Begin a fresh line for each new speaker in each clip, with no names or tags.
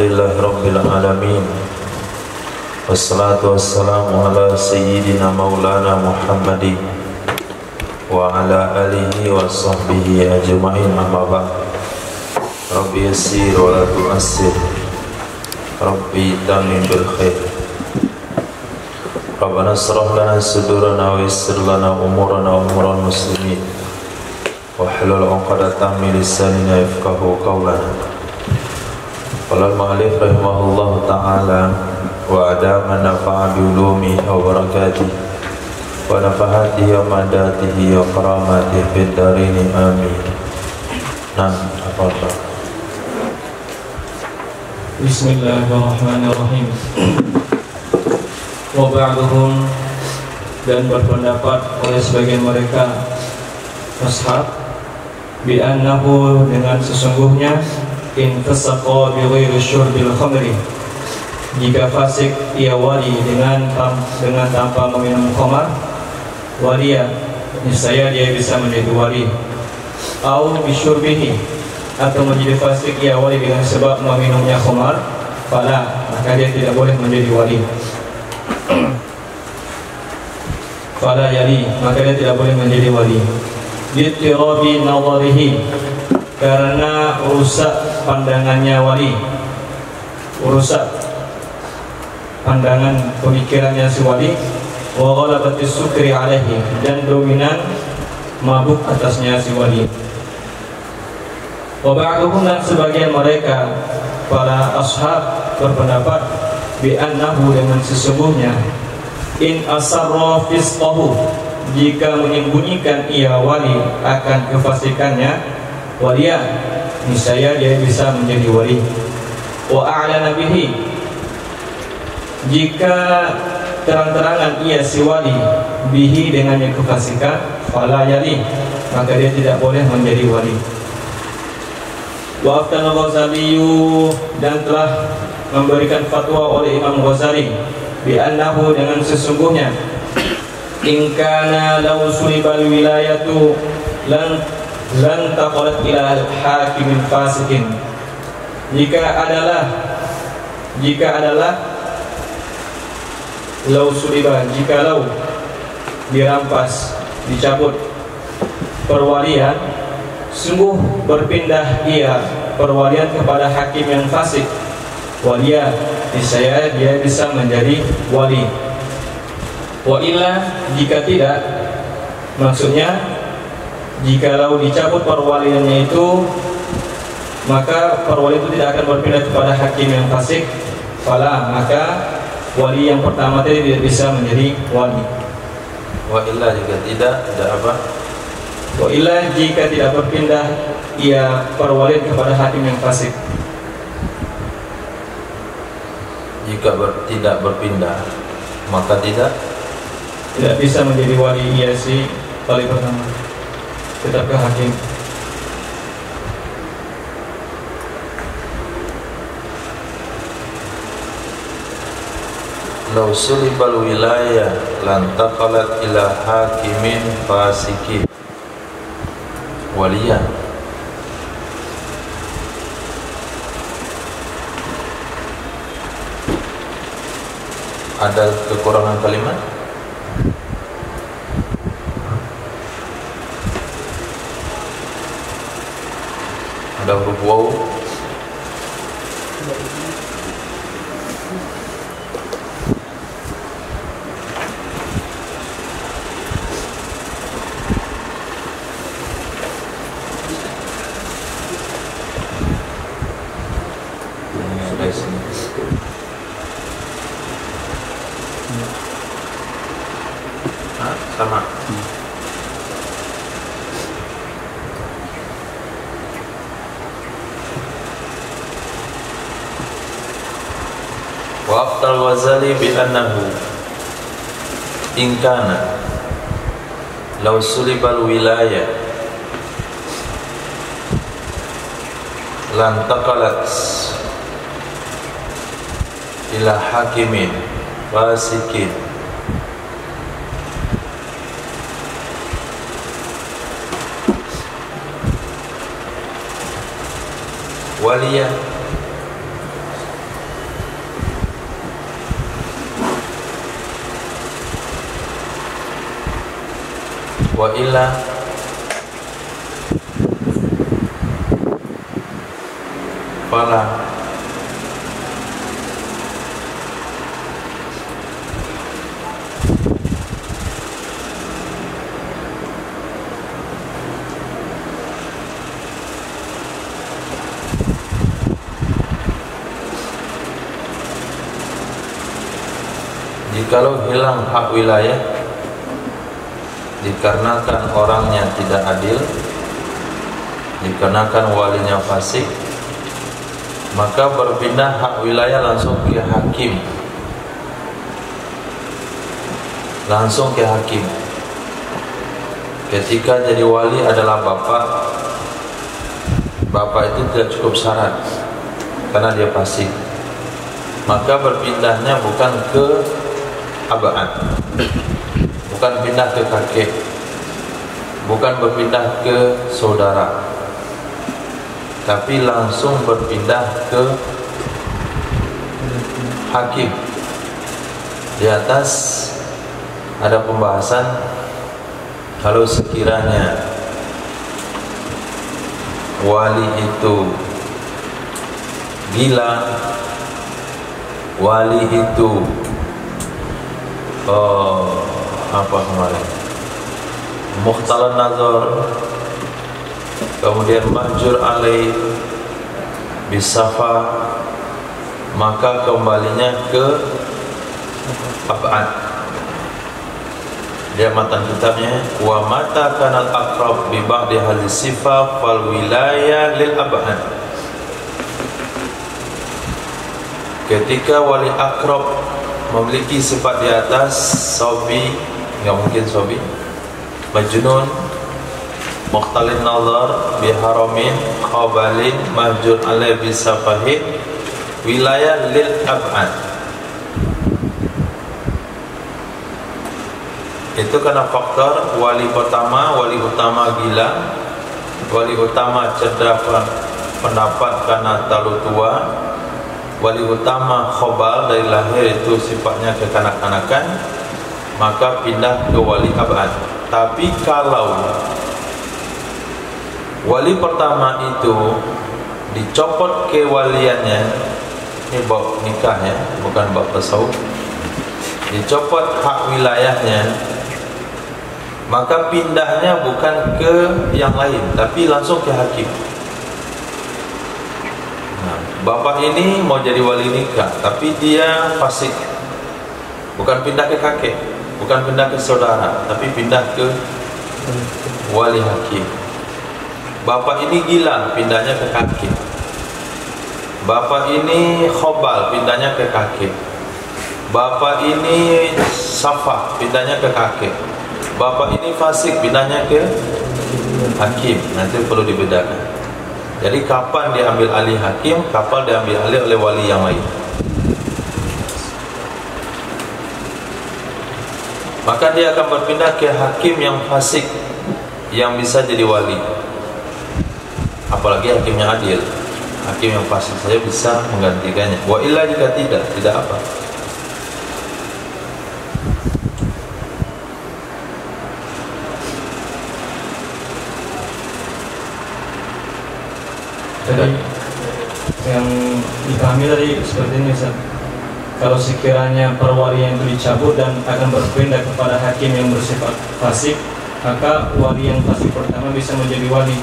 Alhamdulillah Rabbil Alamin. Wassalatu wassalamu ala Sayyidina Maulana Muhammadin wa ala alihi wa sahbihi ajma'in, amma ba'd. Rabbi yassir wa la tu'assir, Rabbi tamim bil khair. Rabbana shrah lana sudurana wa yassir lana umurana wa umural muslimin wa hlul 'uqdatam min lisanina yafqahu qawlana. Qala al-mu'allif rahimahullahu ta'ala wa adama nafa'a bi ulumi wa barakatihi wa nafahatihi wa madatihi wa karamatihi fid darini amin. Nah, apa-apa.
Bismillahirrahmanirrahim. Wa ba'duhum, dan berpendapat oleh sebagian mereka ashab bi annahu, dengan sesungguhnya, in fasaqa bi ghairi syurbil khamri, jika fasik ia wali dengan tanpa meminum khamar, waliya, niscaya dia bisa menjadi wali. Au bi syurbihi, atau menjadi fasik ia wali dengan sebab meminumnya khamar, fala, maka dia tidak boleh menjadi wali. Fala yali, maka dia tidak boleh menjadi wali. Bitirabi nadharihi, karena rusak pandangannya wali, rusak pandangan pemikirannya si wali. Wa ghalabatis sukri alaihi, dan dominan mabuk atasnya si wali. Wa ba'duhum, dan sebagian mereka para ashab berpendapat bi annahu, dengan sesungguhnya, in asarra fisqahu, jika menyembunyikan ia wali akan kefasikannya, waliya, niscaya dia bisa menjadi wali. Wa a'lana bihi, jika terang-terangan ia si wali bihi, dengan yang kefasikan, fala yali, maka dia tidak boleh menjadi wali. Wa aftana Ghazali, dan telah memberikan fatwa oleh Imam Ghazali bi annahu, dengan sesungguhnya, in kana law sulibal wilayatu lan taqalat ila hakimin fasikin, jika adalah law suliba, jikalau dirampas, dicabut perwalian, sungguh berpindah ia perwalian kepada hakim yang fasik, waliya, niscaya dia bisa menjadi wali. Wa illa, jika tidak, maksudnya jikalau dicabut perwaliannya itu, maka perwali itu tidak akan berpindah kepada hakim yang fasik, fala, maka wali yang pertama tadi tidak bisa menjadi wali.
Wa illa, jika tidak, ada apa?
Wa illa, jika tidak berpindah ia perwalian kepada hakim yang fasik.
Jika tidak berpindah, maka tidak
bisa menjadi wali ia si wali pertama, tetap ke hakim.
law sulibal wilayah lan taqalat ila hakimin fasikin, waliya. Ada kekurangan kalimat? Ada huruf waw? Sama. Wa aftal Ghazali bi annahu in kana law sulibal wilayah lan taqalat ila hakimin fasikin, waliya Wa illa fala jikalau hilang hak wilayah dikarenakan orangnya tidak adil, dikarenakan walinya fasik, maka berpindah hak wilayah langsung ke hakim. Langsung ke hakim. Ketika jadi wali adalah bapak, bapak itu tidak cukup syarat karena dia fasik, maka berpindahnya bukan ke abad, bukan pindah ke kakek, bukan berpindah ke saudara, tapi langsung berpindah ke hakim. Di atas ada pembahasan kalau sekiranya wali itu gila, wali itu apa kemarin mukhtalan nazar, kemudian mahjur alaih bisafa, maka kembalinya ke abad. Dia matan kitabnya wa mata kanal aqrab bi ba'di hadis sifat fal wilayah lil abad. Ketika wali akrab memiliki sifat di atas, sobi, enggak mungkin sobi, majnun, mukhtalin nazar, biharamin, khabalin, mahjur alaih bisafahin, wilayah lil ab'ad. Itu karena faktor wali pertama, wali utama gila, wali utama cedera pendapat karena terlalu tua, wali utama khobal dari lahir itu sifatnya kekanak-kanakan, maka pindah ke wali abad. Tapi kalau wali pertama itu dicopot kewaliannya, ini bab nikah ya, bukan bab tasawuf, dicopot hak wilayahnya, maka pindahnya bukan ke yang lain, tapi langsung ke hakim. Bapak ini mau jadi wali nikah, tapi dia fasik. Bukan pindah ke kakek, bukan pindah ke saudara, tapi pindah ke wali hakim. Bapak ini gila, pindahnya ke kakek. Bapak ini khobal, pindahnya ke kakek. Bapak ini safah, pindahnya ke kakek. Bapak ini fasik, pindahnya ke hakim. Nanti perlu dibedakan. Jadi kapan diambil alih hakim, kapan diambil alih oleh wali yang lain. Maka dia akan berpindah ke hakim yang fasik, yang bisa jadi wali. Apalagi hakim yang adil. Hakim yang fasik saja bisa menggantikannya. Wa illa jika tidak apa.
Jadi yang dipahami tadi seperti ini, Ustaz. Kalau sekiranya perwalian itu dicabut dan akan berpindah kepada hakim yang bersifat fasik, maka wali yang fasik pertama bisa menjadi wali.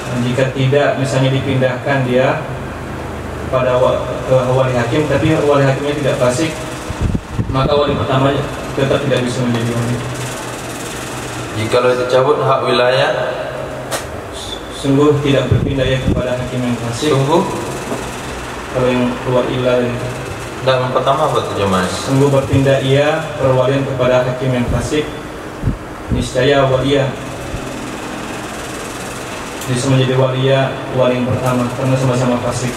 Dan jika tidak, misalnya dipindahkan dia pada wali hakim, tapi wali hakimnya tidak fasik, maka wali pertama tetap tidak bisa menjadi wali.
Jikalau dicabut hak wilayah,
sungguh tidak berpindah ya kepada hakim yang fasik.
Sungguh
kalau yang keluar ilah itu.
Dan yang pertama apa terjemahan?
Sungguh berpindah ia perwalian kepada hakim yang fasik, niscaya walia bisa menjadi walia wali yang pertama karena sama-sama fasik.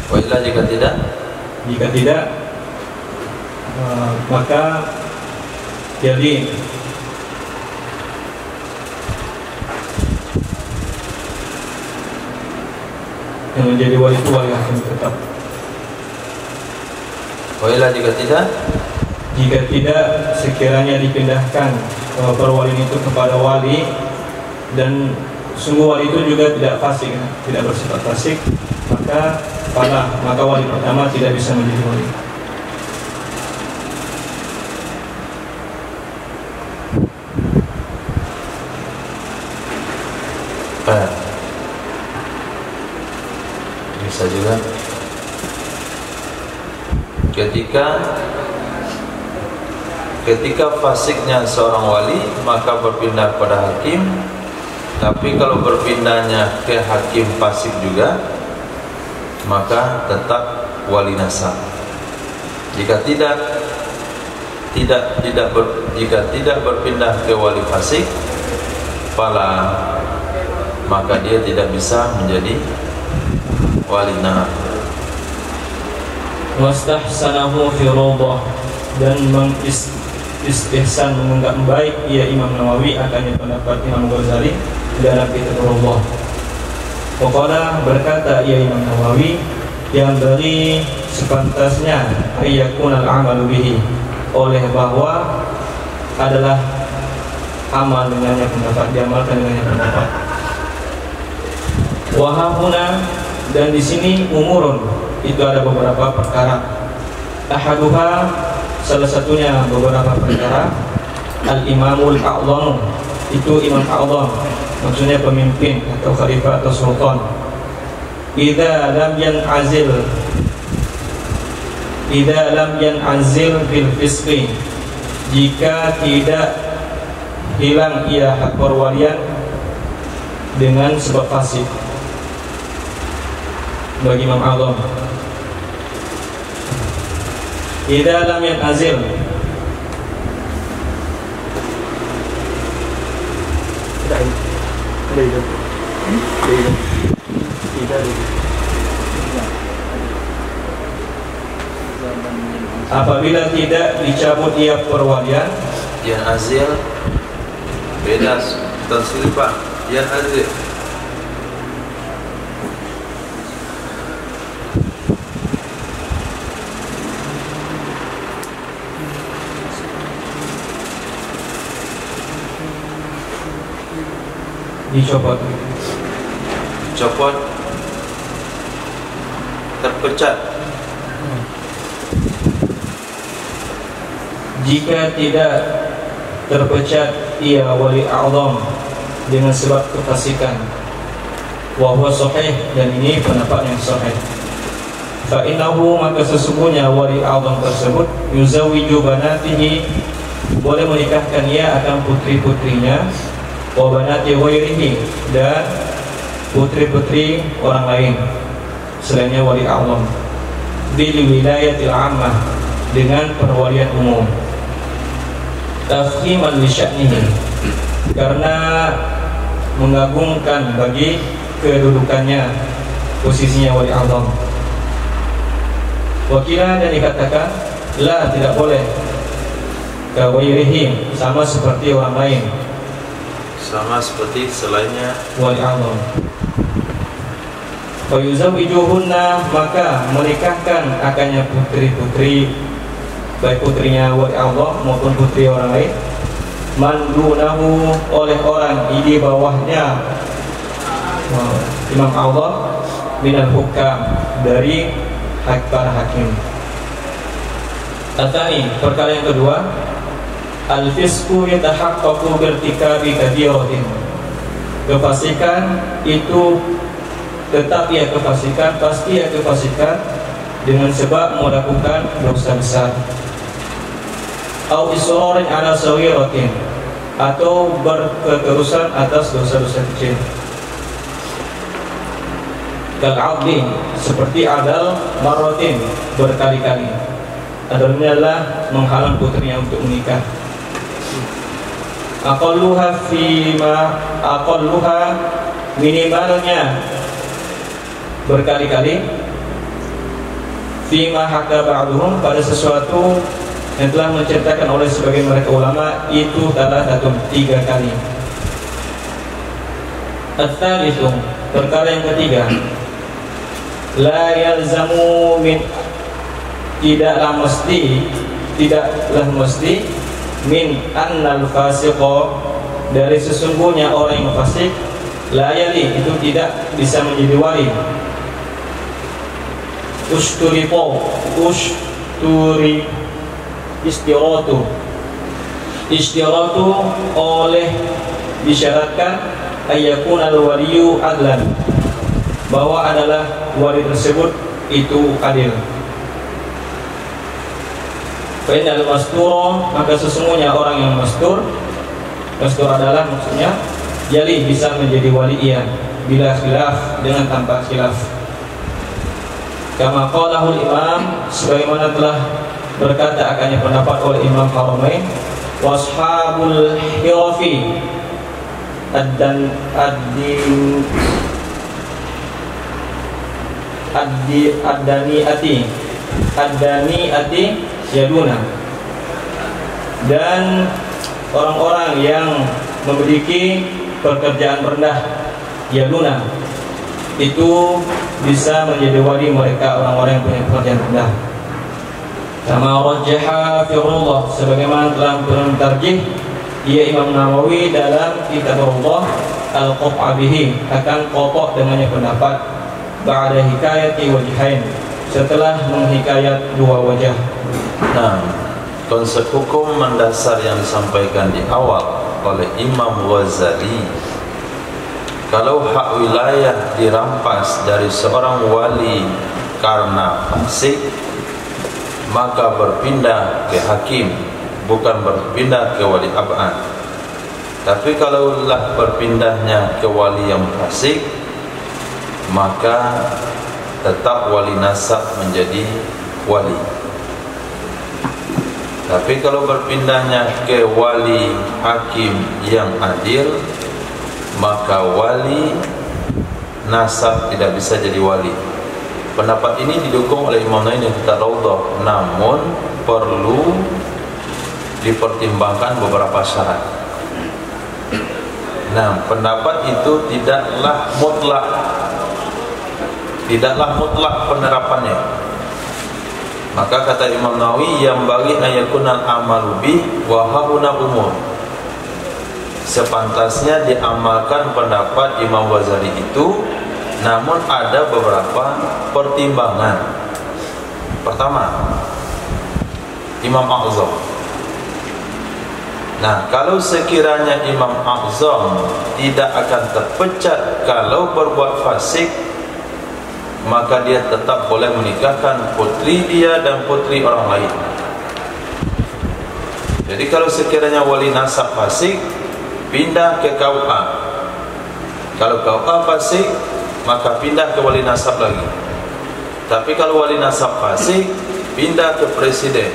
Wailah jika tidak?
Jika tidak, maka jadi yang menjadi wali itu wali hakim tetap.
Wailah jika tidak?
Jika tidak, sekiranya dipindahkan perwalian itu kepada wali, dan sungguh wali itu juga tidak fasik, tidak bersifat fasik, maka wali pertama tidak bisa menjadi wali.
Bisa juga ketika fasiknya seorang wali maka berpindah pada hakim, tapi kalau berpindahnya ke hakim fasik juga maka tetap wali nasab. Jika tidak berpindah ke wali fasik, maka dia tidak bisa menjadi wali nasab.
Wastahsanahu fi rawdah, dan istihsan menganggap baik ia Imam Nawawi akan pendapat Imam Ghazali dalam kitab Rawdah. Pokoknya berkata ia Imam Nawawi, yang beri sepantasnya ayyakunal amalu bihi, oleh bahwa adalah amal dengannya pendapat, diamalkan dengannya pendapat. Wahahuna, dan di sini umurun, itu ada beberapa perkara. Ahaduha, salah satunya beberapa perkara. Al-Imamul A'zam, itu Imam A'zam, maksudnya pemimpin atau khalifah atau sultan. Idza lam yan'azil bil fisqi, jika tidak hilang ia hak perwalian dengan sebab fasik. Bagi Imam A'zam, idza lam yan'azil, apabila tidak dicabut ia perwalian.
Yan'azil beda tafsir Pak. Yan'azil
dicopot,
terpecat.
Jika tidak terpecat ia wali a'zam dengan sebab kefasikan, wa huwa sahih, dan ini pendapat yang sahih. Fa innahu, maka sesungguhnya wali a'zam tersebut yuzawwiju banatihi, boleh menikahkan ia akan putri-putrinya, wa banati ghairihi, dan putri-putri orang lain selainnya wali a'zam, bil wilayatil ammah, dengan perwalian umum. Tafhiman li sya'nihi, karena mengagungkan bagi kedudukannya, posisinya wali a'zam. Wakila, dan dikatakan la, tidak boleh, ka ghairihi, sama seperti orang lain,
sama seperti selainnya
wali a'zam. Fa yuzawwijuhunna, maka menikahkan akannya putri-putri, baik putrinya wali a'zam maupun putri orang lain, mandunahu, oleh orang di bawahnya Imam a'zam, minal hukam, dari para hakim. Atani, perkara yang kedua, al-fisqu yatahaqqaqu birtikabi kabiratin, kefasikan itu tetap ia kefasikan, pasti ia kefasikan dengan sebab melakukan dosa besar. Au israrin ala saghiratin, atau berketerusan atas dosa-dosa kecil. Kal-'adli, seperti adal marratin, berkali-kali. Adalnya adalah menghalang putrinya untuk menikah. Aqalluha minimalnya berkali-kali. Fima haka ba'duhum, pada sesuatu yang telah menceritakan oleh sebagian mereka ulama, itu adalah 3 kali. At-thalithum, perkara yang ketiga, la yalzamu min, tidaklah mesti min annal fasiqo, dari sesungguhnya orang yang fasik, la yali, itu tidak bisa menjadi wali. Istiratu oleh disyaratkan ayyakun al-waliyu adlan, bahwa adalah wali tersebut itu adil. Fa'inal masturo, maka sesungguhnya orang yang mastur adalah maksudnya yali, bisa menjadi wali ia bila khilaf, dengan tanpa khilaf. Kama qalahul imam, sebagaimana telah berkata akannya pendapat oleh Imam Haramain, washabul hirafi ad-daniati yaduna, dan orang-orang yang memiliki pekerjaan rendah yaduna, itu bisa menjadi wali mereka, orang-orang yang punya pekerjaan rendah. Kama rajjaha firullah, sebagaimana telah mentarjih ia Imam Nawawi dalam kitab Allah al-qat'a bihi, akan kokoh dengannya pendapat ba'da hikayati wajhain, setelah menghikayat dua wajah.
Nah, konsep hukum mendasar yang disampaikan di awal oleh Imam Ghazali, kalau hak wilayah dirampas dari seorang wali karena fasik, maka berpindah ke hakim, bukan berpindah ke wali abad. Tapi kalaulah berpindahnya ke wali yang fasik, maka tetap wali nasab menjadi wali. Tapi kalau berpindahnya ke wali hakim yang adil, maka wali nasab tidak bisa jadi wali. Pendapat ini didukung oleh Imam Nawawi di kitab Raudhah, namun perlu dipertimbangkan beberapa syarat. Nah, pendapat itu tidaklah mutlak penerapannya. Maka kata Imam Nawawi, yang bagi ayakunal amalu bih wa hauna umur, sepantasnya diamalkan pendapat Imam Ghazali itu, namun ada beberapa pertimbangan. Pertama, Imam A'zam. Nah, kalau sekiranya Imam A'zam tidak akan terpecat kalau berbuat fasik, maka dia tetap boleh menikahkan putri dia dan putri orang lain. Jadi kalau sekiranya wali nasab fasik, pindah ke KUA. Kalau KUA fasik, maka pindah ke wali nasab lagi. Tapi kalau wali nasab fasik, pindah ke presiden.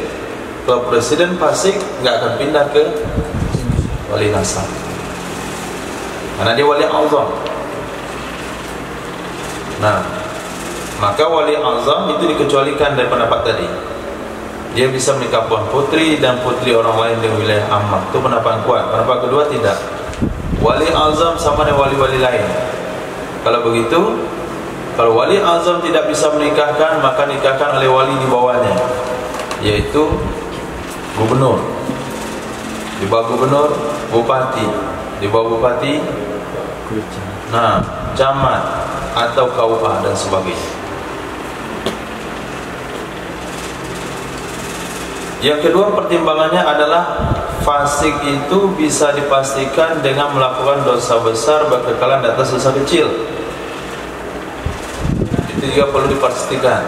Kalau presiden fasik, nggak akan pindah ke wali nasab, karena dia wali azam. Nah, maka wali azam itu dikecualikan dari pendapat tadi. Dia bisa menikahkan putri dan putri orang lain di wilayah ammah. Itu pendapat kuat. Pendapat kedua tidak. Wali azam sama dengan wali-wali lain. Kalau begitu, kalau wali azam tidak bisa menikahkan, maka nikahkan oleh wali di bawahnya, yaitu gubernur. Di bawah gubernur, bupati. Di bawah bupati, nah, camat atau KUA dan sebagainya. Yang kedua pertimbangannya adalah fasik itu bisa dipastikan dengan melakukan dosa besar berkekalan di atas dosa kecil. Itu juga perlu dipastikan.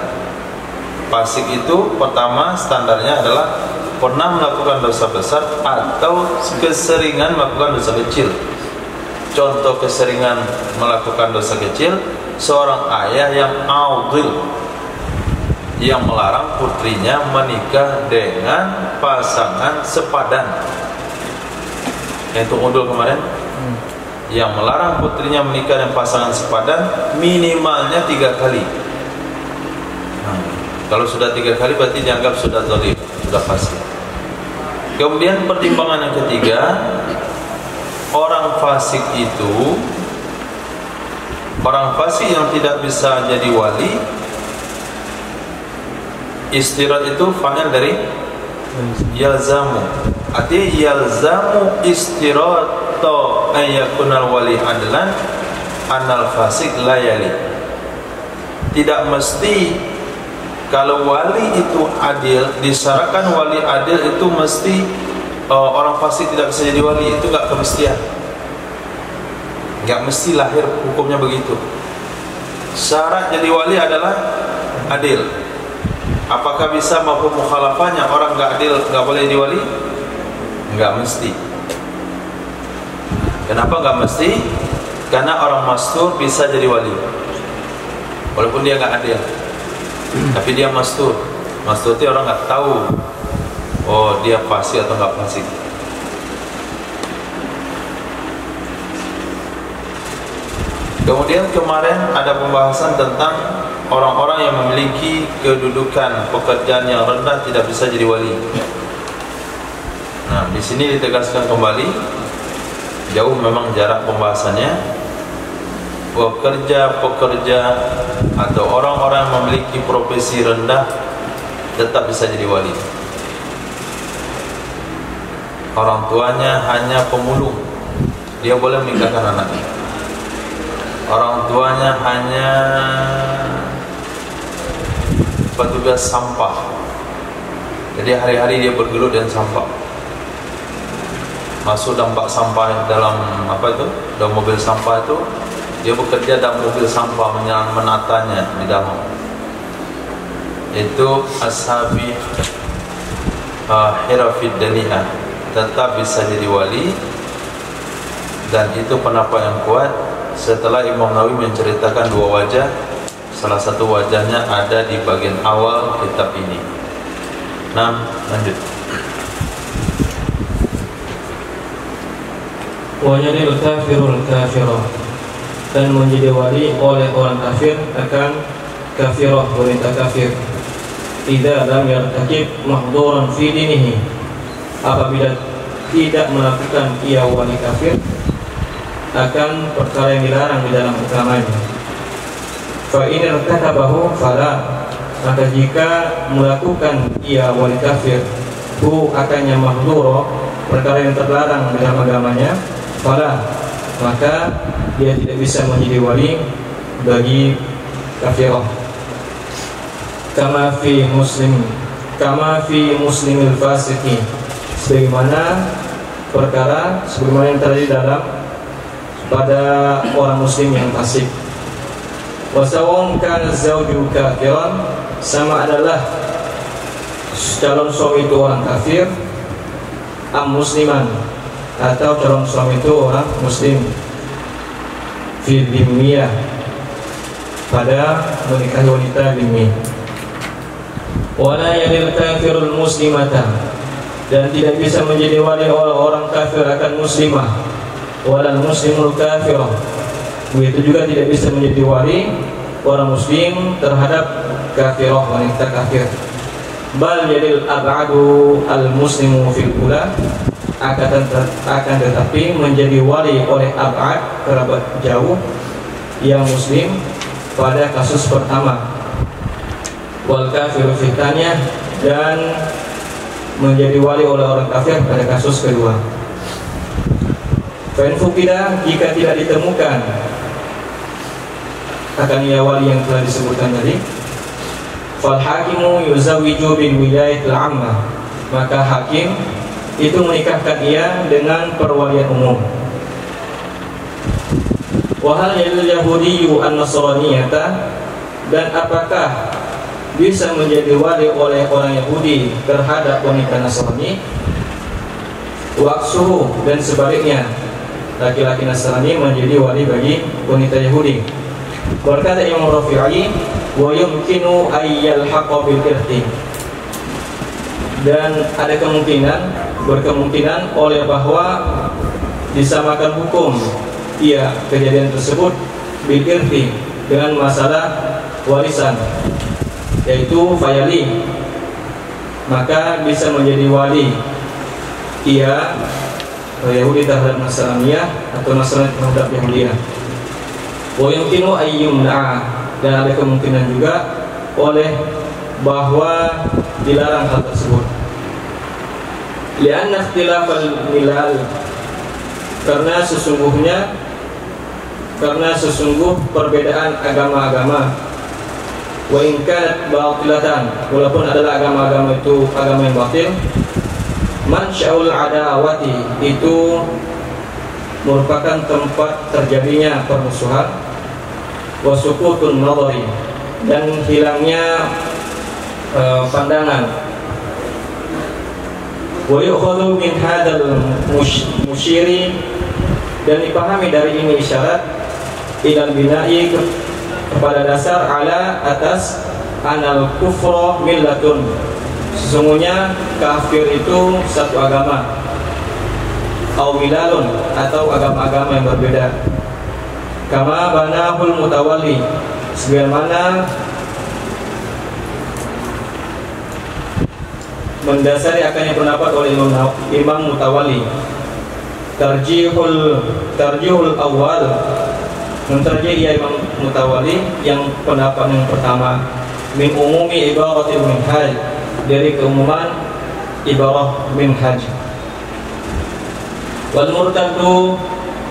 Fasik itu pertama standarnya adalah pernah melakukan dosa besar atau keseringan melakukan dosa kecil. Contoh keseringan melakukan dosa kecil, seorang ayah yang audil, yang melarang putrinya menikah dengan pasangan sepadan. Itu udul kemarin, yang melarang putrinya menikah dengan pasangan sepadan minimalnya 3 kali. Kalau sudah 3 kali berarti dianggap sudah zalim, sudah fasik. Kemudian pertimbangan yang ketiga, orang fasik itu, orang fasik yang tidak bisa jadi wali, istirat itu fa'il dari Yalzamu, artinya yalzamu istirato ayakunal wali adlan anal fasik layali. Tidak mesti kalau wali itu adil, disyaratkan wali adil itu mesti orang fasik tidak bisa jadi wali. Itu enggak kemestian, enggak mesti lahir hukumnya begitu. Syarat jadi wali adalah adil. Apakah bisa mafhum mukhalafahnya orang enggak adil enggak boleh jadi wali? Enggak mesti. Kenapa enggak mesti? Karena orang mastur bisa jadi wali walaupun dia enggak adil. Tapi dia mastur. Mastur itu orang enggak tahu oh dia fasik atau enggak fasik. Kemudian kemarin ada pembahasan tentang orang-orang yang memiliki kedudukan pekerjaan yang rendah tidak bisa jadi wali. Nah, di sini ditegaskan kembali, jauh memang jarak pembahasannya. Pekerja-pekerja atau orang-orang yang memiliki profesi rendah tetap bisa jadi wali. Orang tuanya hanya pemulung, dia boleh menikahkan anaknya. Orang tuanya hanya petugas sampah, jadi hari-hari dia bergelut dengan sampah. Masuk dampak sampah dalam dalam mobil sampah itu, dia bekerja dalam mobil sampah menatanya di dalam. Itu ashabi hirafid daniyah tetap bisa jadi wali, dan itu pendapat yang kuat. Setelah Imam Nawawi menceritakan dua wajah, salah satu wajahnya ada di bagian awal kitab ini. Nah, lanjut.
Wajadil kafirul kafirah, dan menjadi wali oleh orang kafir akan kafirah, wanita kafir. Idza lam yartakib mahdhuran fi dinihi, apabila tidak melakukan ia wali kafir akan perkara yang dilarang di dalam agamanya. Fa in irtakabahu fala, maka jika melakukan ia wali kafir hu akannya mahdhura, perkara yang terlarang di dalam agamanya, fala, maka dia tidak bisa menjadi wali bagi kafirah. Kama fi muslimil fasiqi, sebagaimana yang terjadi dalam pada orang muslim yang fasik. Wasawang kana zawju kafiran, sama adalah calon suami itu orang kafir, am musliman, atau calon suami itu orang muslim, fi dhimmiyah, pada menikahi wanita dhimmi. Wala yadil kafirul muslimata, dan tidak bisa menjadi wali orang kafir akan muslimah. Walal muslimul kafirah, begitu juga tidak bisa menjadi wali orang muslim terhadap kafirah, wanita kafir. Bal yadil ab'adu al muslimu fil ula, akan tetapi menjadi wali oleh ab'ad, kerabat jauh yang muslim pada kasus pertama. Wal kafiru fitanya, dan menjadi wali oleh orang kafir pada kasus kedua. Fa'in fukida, jika tidak ditemukan akan ia wali yang telah disebutkan tadi, fal hakimu yuzawwiju bil wilayatil ammah, maka hakim itu menikahkan ia dengan perwalian umum. Wa hal yahudiyyu an-nasraniyata, dan apakah bisa menjadi wali oleh orang Yahudi terhadap wanita Nasrani? Waksuhu, dan sebaliknya, laki-laki Nasrani menjadi wali bagi wanita Yahudi. Berkata Imam Rafi'i, wa yumkinu ayyalhaqa bil irti, dan ada berkemungkinan oleh bahwa disamakan hukum ia kejadian tersebut bil irti, dengan masalah warisan, yaitu fayali, maka bisa menjadi wali ia Yahudi terhadap Nasraniyah atau Nasrani terhadap Yahudiyah. Wa yumkinu ayyumna, dan ada kemungkinan juga oleh bahwa dilarang hal tersebut. Lianna ikhtilafal milal, karena sesungguh perbedaan agama-agama, wa in kanat batilatan, walaupun adalah agama-agama itu agama yang batil, mansya'ul adawati, itu merupakan tempat terjadinya permusuhan, wa sukutun nadhari, dan hilangnya pandangan. Wa yu'khadhu min hadzal musyiri, dan dipahami dari ini isyarat ilal bina'i, kepada dasar ala atas anal kufra millatun, sesungguhnya kafir itu satu agama, au milalun, atau agama-agama yang berbeda. Kama banahul mutawalli, sebagaimana mendasari akannya pendapat oleh Imam Mutawalli. Tarjihul awal, mentarjih ia Imam Mutawalli yang pendapat yang pertama, min umumi ibaratil minhaj, dari keumuman ibarah minhaj. Wal murtadu,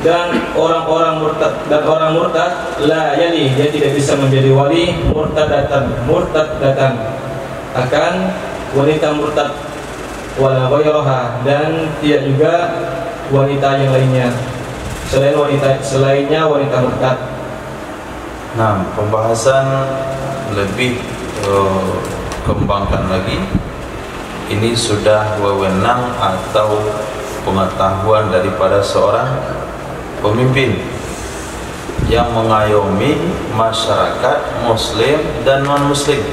dan orang murtad la yali, dia tidak bisa menjadi wali murtadatan akan wanita murtad, wala ghairaha, dan tidak juga wanita yang lainnya selainnya wanita murtad.
Nah, pembahasan lebih kembangkan lagi. Ini sudah wewenang atau pengetahuan daripada seorang pemimpin yang mengayomi masyarakat muslim dan non muslim,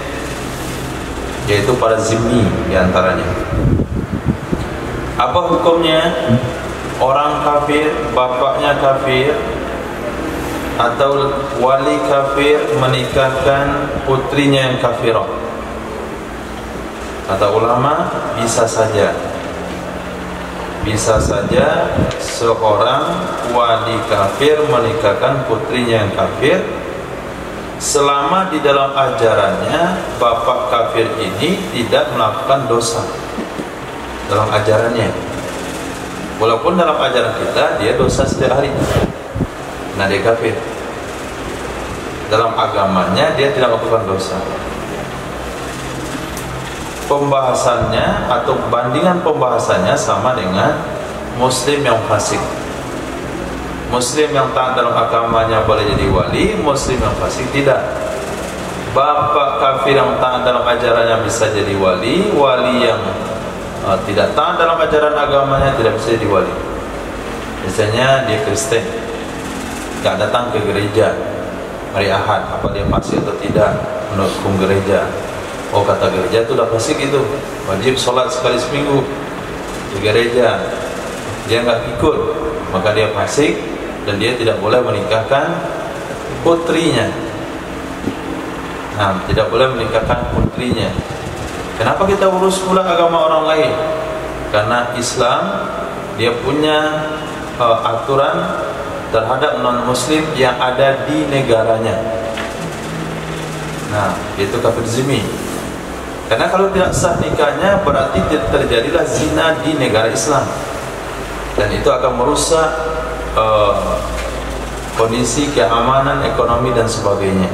yaitu para zimmi diantaranya. Apa hukumnya orang kafir, bapaknya kafir, atau wali kafir menikahkan putrinya yang kafirah? Kata ulama, bisa saja seorang wali kafir menikahkan putrinya yang kafir, selama di dalam ajarannya bapak kafir ini tidak melakukan dosa dalam ajarannya. Walaupun dalam ajaran kita dia dosa setiap hari, nah dia kafir. Dalam agamanya dia tidak melakukan dosa. Pembahasannya atau bandingan pembahasannya sama dengan muslim yang fasik. Muslim yang taat dalam agamanya boleh jadi wali, muslim yang fasik tidak. Bapak kafir yang taat dalam ajarannya bisa jadi wali, wali yang tidak taat dalam ajaran agamanya tidak bisa jadi wali. Misalnya dia Kristen, gak datang ke gereja hari Ahad, apa dia fasik atau tidak menurut hukum gereja? Oh, kata gereja itu udah fasik, itu wajib sholat sekali seminggu di gereja, dia nggak ikut, maka dia fasik dan dia tidak boleh menikahkan putrinya. Nah, tidak boleh menikahkan putrinya. Kenapa kita urus pula agama orang lain? Karena Islam dia punya aturan terhadap non muslim yang ada di negaranya. Nah, itu kafir zimmi. Karena kalau tidak sah nikahnya berarti terjadilah zina di negara Islam, dan itu akan merusak kondisi keamanan ekonomi dan sebagainya.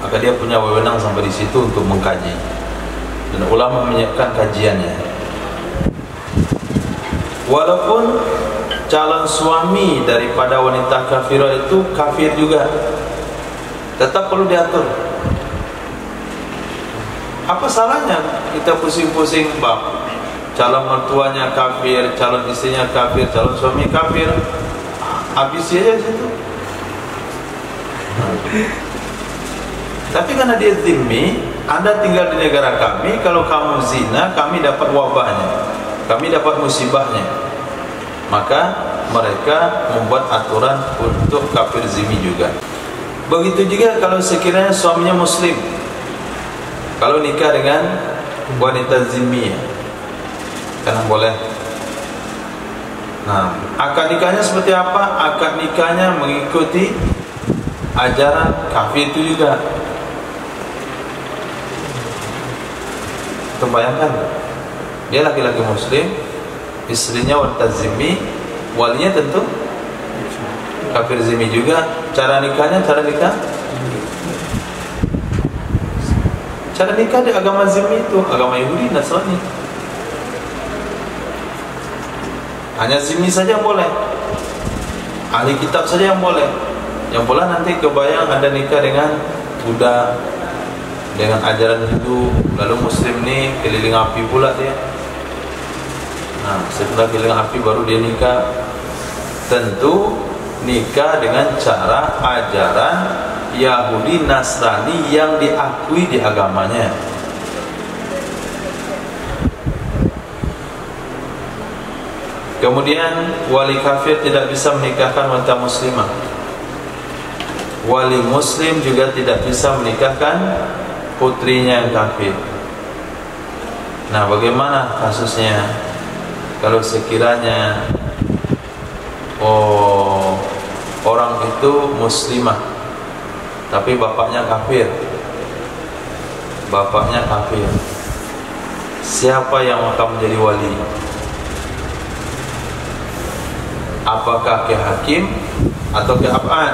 Maka dia punya wewenang sampai di situ untuk mengkaji, dan ulama menyiapkan kajiannya. Walaupun calon suami daripada wanita kafirah itu kafir juga, tetap perlu diatur. Apa salahnya kita pusing-pusing bab calon mertuanya kafir, calon istrinya kafir, calon suami kafir, habis aja situ. Tapi karena dia zimmi, Anda tinggal di negara kami, kalau kamu zina, kami dapat wabahnya, kami dapat musibahnya. Maka mereka membuat aturan untuk kafir zimmi juga. Begitu juga kalau sekiranya suaminya muslim, kalau nikah dengan wanita zimmi, karena boleh. Nah, akad nikahnya seperti apa? Akad nikahnya mengikuti ajaran kafir itu juga. Bayangkan, Dia laki-laki muslim, istrinya wanita zimmi, walinya tentu kafir zimmi juga. Cara nikah di agama zimmi itu agama Yahudi, Nasrani. Hanya zimmi saja yang boleh, ahli kitab saja yang boleh. Yang pula nanti kebayang ada nikah dengan Buddha, dengan ajaran Hindu, lalu muslim nih keliling api pula dia. Nah, setelah keliling api baru dia nikah. Tentu nikah dengan cara ajaran Yahudi Nasrani yang diakui di agamanya. Kemudian wali kafir tidak bisa menikahkan wanita muslimah. Wali muslim juga tidak bisa menikahkan putrinya yang kafir. Nah, bagaimana kasusnya kalau sekiranya orang itu muslimah tapi bapaknya kafir? Bapaknya kafir. Siapa yang akan menjadi wali? Apakah ke hakim atau ke ab'ad?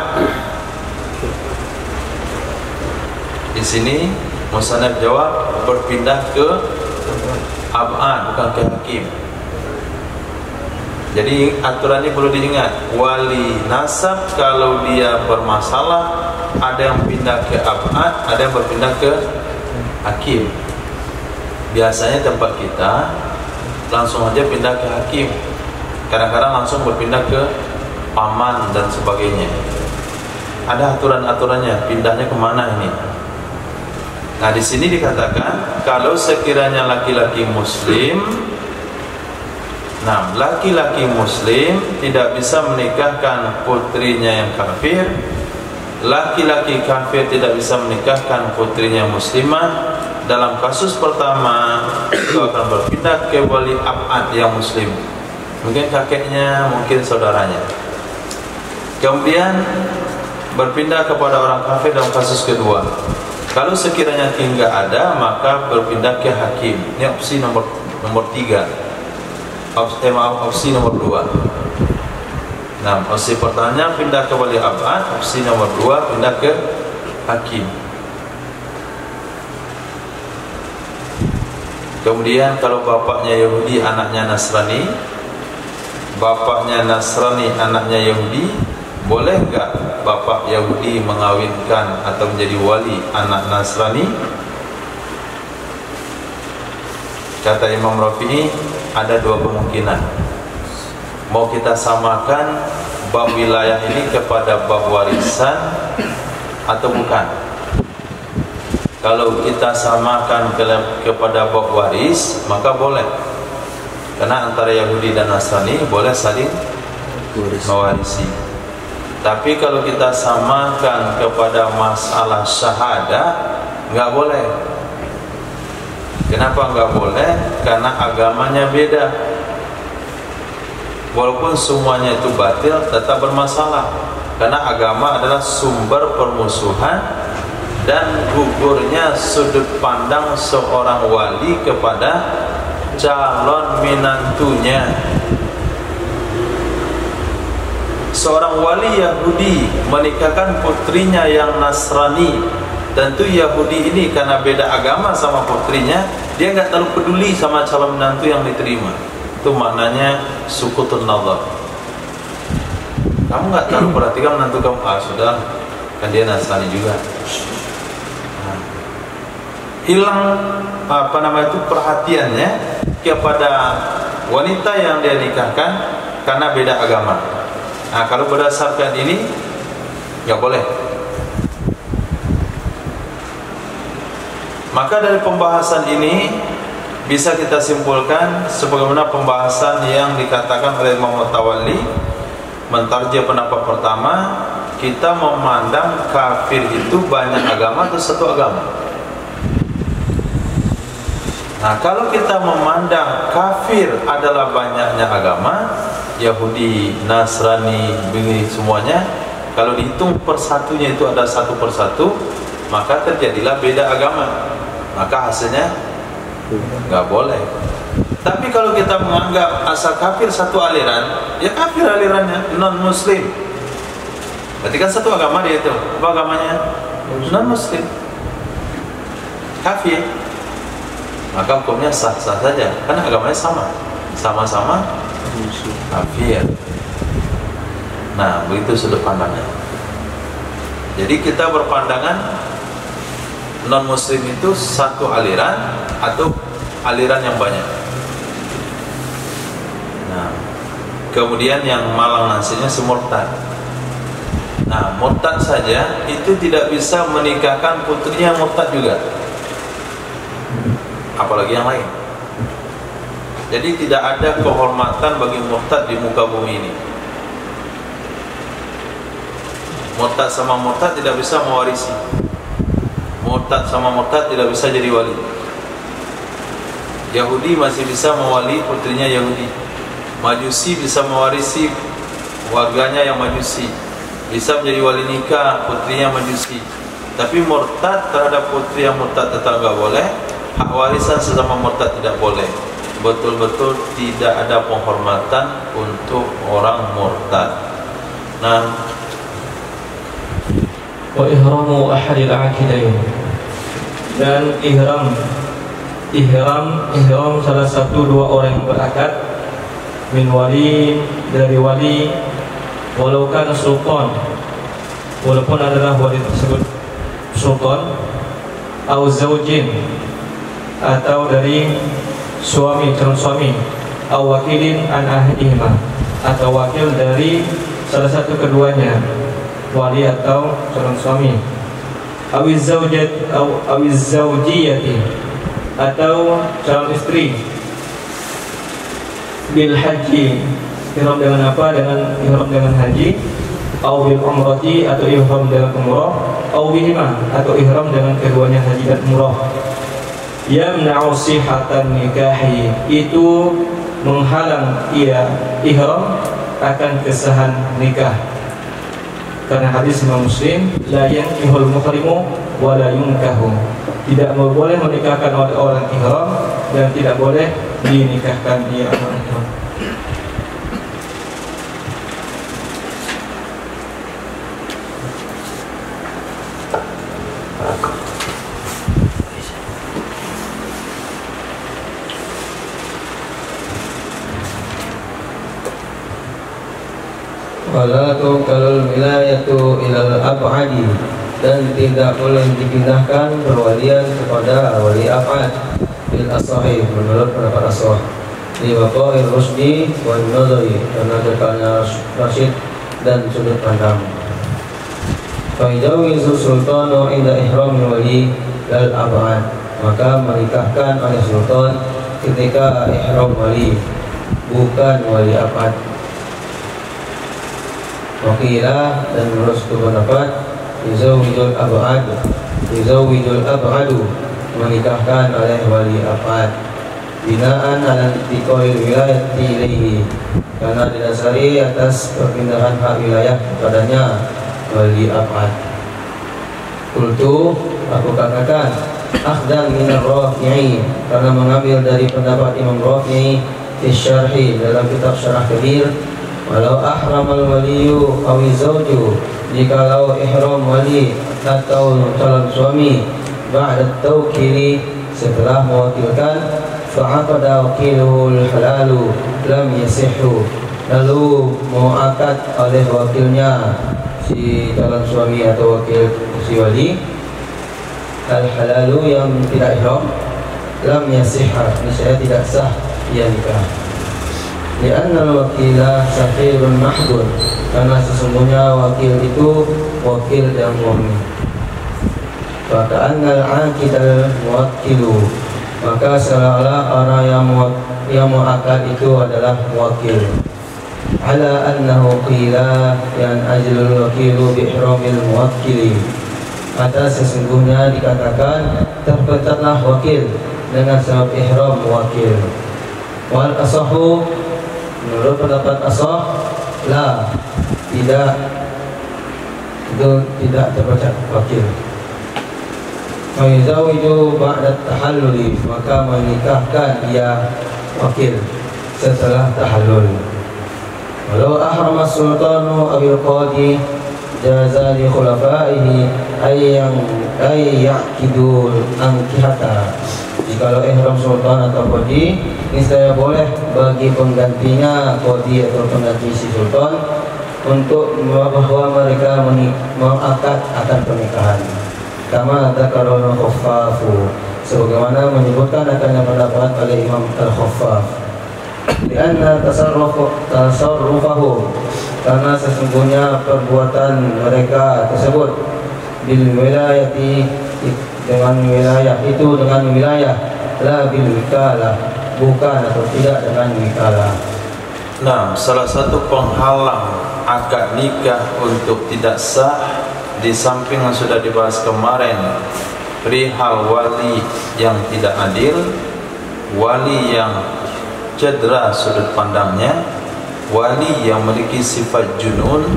Di sini musannaf jawab berpindah ke ab'ad, bukan ke hakim. Jadi aturan ini perlu diingat. Wali nasab kalau dia bermasalah, ada yang pindah ke ab'ad, ada yang berpindah ke hakim. Biasanya tempat kita langsung aja pindah ke hakim. Kadang-kadang langsung berpindah ke paman dan sebagainya. Ada aturan-aturannya, pindahnya kemana ini? Nah, di sini dikatakan kalau sekiranya laki-laki muslim, nah, laki-laki muslim tidak bisa menikahkan putrinya yang kafir, laki-laki kafir tidak bisa menikahkan putrinya muslimah. Dalam kasus pertama itu akan berpindah ke wali ab'ad yang muslim, mungkin kakeknya, mungkin saudaranya. Kemudian berpindah kepada orang kafir dalam kasus kedua. Kalau sekiranya tidak ada, maka berpindah ke hakim. Ini opsi nomor 3. Opsi nomor 2. Nah, opsi pertama pindah ke wali ab'ad, opsi nomor 2 pindah ke hakim. Kemudian kalau bapaknya Yahudi, anaknya Nasrani, bapaknya Nasrani, anaknya Yahudi, boleh enggak bapak Yahudi mengawinkan atau menjadi wali anak Nasrani? Kata Imam Rafi'i, ada 2 kemungkinan. Mau kita samakan bab wilayah ini kepada bab warisan atau bukan? Kalau kita samakan kepada bab waris, maka boleh. Karena antara Yahudi dan Nasrani boleh saling mewarisi. Tapi kalau kita samakan kepada masalah syahadah, enggak boleh. Kenapa enggak boleh? Karena agamanya beda. Walaupun semuanya itu batil, tetap bermasalah. Karena agama adalah sumber permusuhan dan gugurnya sudut pandang seorang wali kepada calon menantunya. Seorang wali Yahudi menikahkan putrinya yang Nasrani, tentu Yahudi ini karena beda agama sama putrinya, dia nggak terlalu peduli sama calon menantu yang diterima. Itu maknanya sukutun nazar. Kamu nggak terlalu perhatikan menantu kamu, sudah, kan dia Nasrani juga. Hilang perhatiannya kepada wanita yang dia nikahkan karena beda agama. Nah, kalau berdasarkan ini nggak boleh. Maka dari pembahasan ini bisa kita simpulkan sebagaimana pembahasan yang dikatakan oleh Imam Mutawalli mentarjih pendapat pertama, kita memandang kafir itu banyak agama atau satu agama. Nah, kalau kita memandang kafir adalah banyaknya agama, Yahudi, Nasrani, begini semuanya, kalau dihitung persatunya itu ada satu persatu, maka terjadilah beda agama. Maka hasilnya nggak boleh. Tapi kalau kita menganggap asal kafir satu aliran, ya kafir alirannya, non muslim. Berarti kan satu agama dia itu. Apa agamanya? Non muslim. Kafir. Maka hukumnya sah-sah saja, karena agamanya sama-sama kafir. Nah, begitu sudut pandangnya. Jadi kita berpandangan non muslim itu satu aliran atau aliran yang banyak. Nah, kemudian yang malang nasinya semurtad. Nah, murtad saja itu tidak bisa menikahkan putrinya murtad juga, apalagi yang lain. Jadi tidak ada kehormatan bagi murtad di muka bumi ini. Murtad sama murtad tidak bisa mewarisi. Murtad sama murtad tidak bisa jadi wali. Yahudi masih bisa mewali putrinya Yahudi. Majusi bisa mewarisi warganya yang Majusi, bisa menjadi wali nikah putrinya Majusi. Tapi murtad terhadap putri yang murtad tetap nggak boleh. Hak warisan sesama murtad tidak boleh. Betul-betul tidak ada penghormatan untuk orang murtad. Nah,
wa ihramu ahadil aqidain, dan ihram salah satu dua orang yang berakad, min wali, dari wali, walau kan sultan, walaupun adalah wali tersebut sultan, au zaujin, atau dari suami, calon suami, au wakilin an ahadihima, atau wakil dari salah satu keduanya, wali atau calon suami, awiz zaujat awiz zaujiyati, atau calon istri, bil haji, ihram dengan apa? Dengan ihram dengan haji, au bil umrati, atau ihram dengan umrah, au bihima, atau ihram dengan keduanya haji dan umrah. Yamna'u sihatan nikahi, itu menghalang ia ihram akan kesahan nikah. Karena hadis Imam Muslim, la yankihul muhrimu wa la yunkahu, tidak boleh menikahkan oleh orang ihram dan tidak boleh dinikahkan dia orang ihram.
Wala tuqalul wilayatu ilal ab'adi, dan tidak boleh dipindahkan perwalian kepada wali ab'ad bil asahi, menurut pendapat as-sahih, li waqa'ir rusdi wa nadari, karena kekalnya rasyid dan sudut pandang. Fa yajawizu sultanu inda ihramil wali lal ab'ad, maka menikahkan oleh sultan ketika ihram wali, bukan wali ab'ad. Wakilah, dan menurut satu pendapat, yuzawijul ab'adu, menikahkan oleh wali ab'ad, binaan ala intiqalil wilayati ilaihi, karena didasari atas perpindahan hak wilayah kepadanya wali ab'ad. Qultu, aku katakan, akhdan minar Rafi'i, karena mengambil dari pendapat Imam Rafi'i fi syarhi, dalam kitab Syarah Kabir, walau ahramal waliyu awi zawju, jikalau ihram wali atau calon suami, ba'da tawkili, setelah mewakilkan, fa'aqada wakiluhul halalu lam yasihhu, lalu mau akad oleh wakilnya si calon suami atau wakil si wali, al halalu yang tidak ihram, lam yasihha, niscaya tidak sah ia nikah. Li'annal wakila safirun mahdun, karena sesungguhnya wakil itu wakil yang murni. Faka'annal aqidal muwakkilu, maka seolah-olah orang yang mu'akad itu adalah wakil. Ala annahu qila yan ajlul wakilu bi'ihramil muwakkili, atas sesungguhnya dikatakan terpetatlah wakil dengan sebab ihram wakil. Wal asahu, menurut pendapat asah, la, tidak, itu tidak terpecat wakil. Fayuzawiju ba'da tahalluli, maka menikahkan dia wakil setelah tahallul. Walau ahrama sultanu abil qadi jaza li khulafaihi ay yaqidul ankihata. Jikalau ihram sultan atau qadi, niscaya boleh bagi penggantinya qadi atau pengganti si sultan untuk bahwa mereka mengakad akan pernikahan. Kama dzakarul khuffafu, sebagaimana menyebutkan akan yang pendapat oleh Imam Al-Khuffaf. Karena tasarrufahu, karena sesungguhnya perbuatan mereka tersebut bil wilayati, dengan wilayah itu, dengan wilayah, la bil wikalah, bukan atau tidak dengan wikalah.
Nah, salah satu penghalang akad nikah untuk tidak sah, di samping yang sudah dibahas kemarin, perihal wali yang tidak adil, wali yang cedera sudut pandangnya, wali yang memiliki sifat junun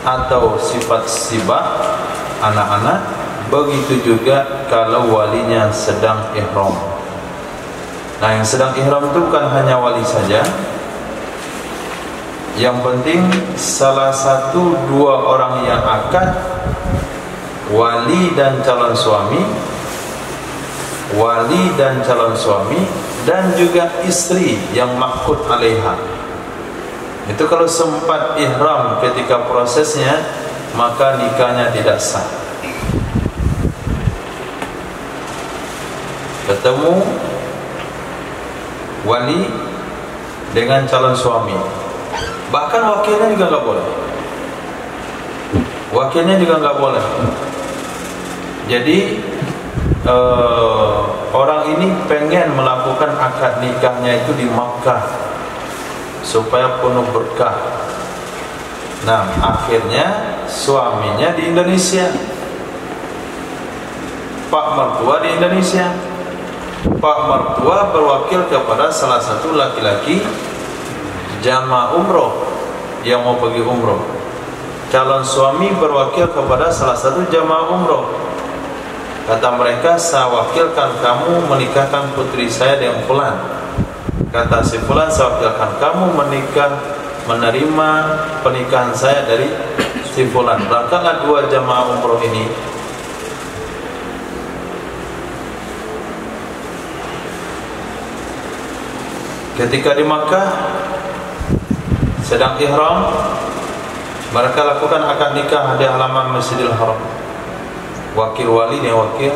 atau sifat sibak anak-anak. Begitu juga kalau walinya sedang ihram. Nah, yang sedang ihram itu bukan hanya wali saja. Yang penting salah satu dua orang yang akad, wali dan calon suami, wali dan calon suami, dan juga istri yang makhud alaiha. Itu kalau sempat ihram ketika prosesnya, maka nikahnya tidak sah. Ketemu wali dengan calon suami, bahkan wakilnya juga nggak boleh. Wakilnya juga nggak boleh. Jadi orang ini pengen melakukan akad nikahnya itu di Makkah supaya penuh berkah. Nah, akhirnya suaminya di Indonesia, Pak mertua di Indonesia. Pak mertua berwakil kepada salah satu laki-laki jamaah umroh yang mau pergi umroh. Calon suami berwakil kepada salah satu jamaah umroh. Kata mereka, saya wakilkan kamu menikahkan putri saya dengan fulan. Kata si fulan, saya wakilkan kamu menerima pernikahan saya dari si fulan. Berangkatlah dua jamaah umroh ini. Ketika di Makkah sedang ihram, mereka lakukan akad nikah di halaman Masjidil Haram. Wakil wali dan wakil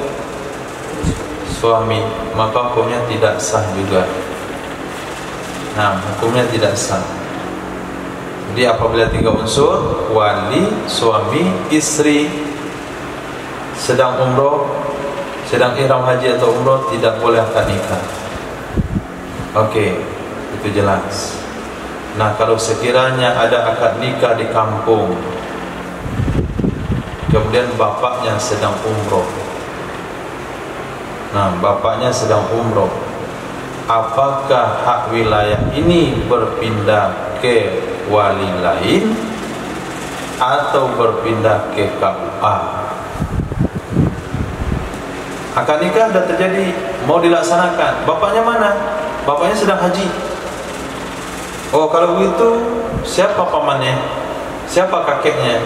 suami, maka hukumnya tidak sah juga. Nah, hukumnya tidak sah. Jadi apabila tiga unsur, wali, suami, istri, sedang umroh, sedang ihram haji atau umroh, tidak boleh akad nikah. Oke, itu jelas. Nah, kalau sekiranya ada akad nikah di kampung, kemudian bapaknya sedang umroh. Nah, bapaknya sedang umroh, apakah hak wilayah ini berpindah ke wali lain atau berpindah ke KUA? Akad nikah sudah terjadi, mau dilaksanakan, bapaknya mana? Bapaknya sedang haji. Oh, kalau begitu siapa pamannya? Siapa kakeknya?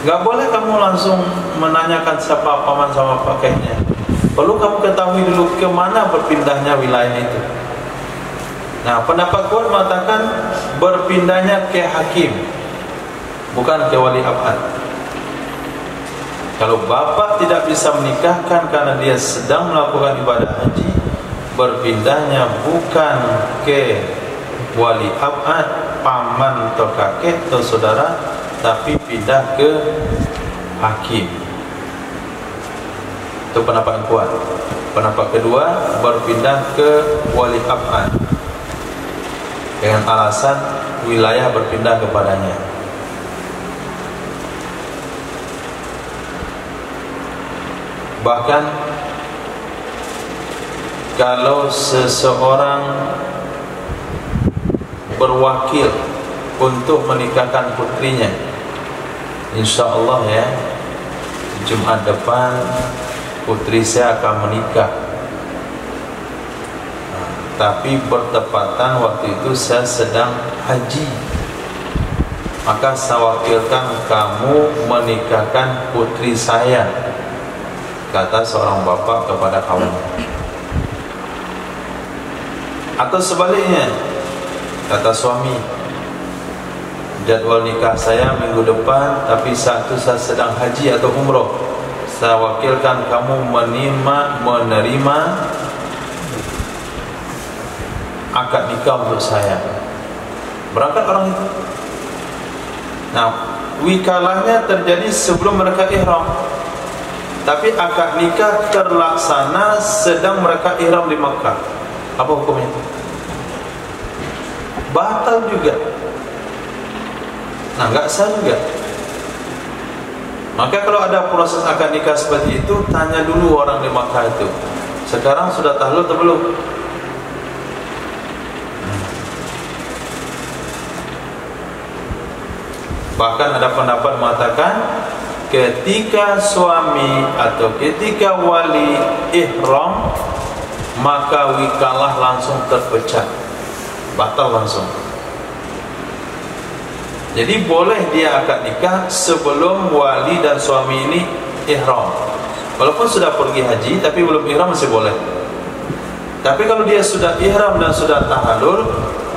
Gak boleh kamu langsung menanyakan siapa paman sama kakeknya. Perlu kamu ketahui dulu kemana berpindahnya wilayah itu. Nah, pendapat kuat mengatakan berpindahnya ke hakim, bukan ke wali abad. Kalau bapak tidak bisa menikahkan karena dia sedang melakukan ibadah haji, berpindahnya bukan ke wali abad, paman atau kakek atau saudara, tapi pindah ke hakim. Itu pendapat yang kuat. Pendapat kedua, berpindah ke wali abad dengan alasan wilayah berpindah kepadanya. Bahkan kalau seseorang berwakil untuk menikahkan putrinya, insya Allah ya, Jumat depan putri saya akan menikah. tapi bertepatan waktu itu saya sedang haji, maka saya wakilkan kamu menikahkan putri saya, kata seorang bapak kepada kaum. Atau sebaliknya, kata suami, jadwal nikah saya minggu depan, tapi saat itu saya sedang haji atau umroh, saya wakilkan kamu menerima akad nikah untuk saya. Berangkat orang itu. Nah, wikalahnya terjadi sebelum mereka ihram, tapi akad nikah terlaksana sedang mereka ihram di Makkah. Apa hukumnya? Batal juga. Nah, enggak sah juga. Maka kalau ada proses akad nikah seperti itu, tanya dulu orang di Makkah itu, sekarang sudah tahlul atau belum? Bahkan ada pendapat mengatakan ketika suami atau ketika wali ihram, maka wikalah langsung terpecah, batal langsung. Jadi boleh dia akad nikah sebelum wali dan suami ini ihram. Walaupun sudah pergi haji tapi belum ihram masih boleh. Tapi kalau dia sudah ihram dan sudah tahallul,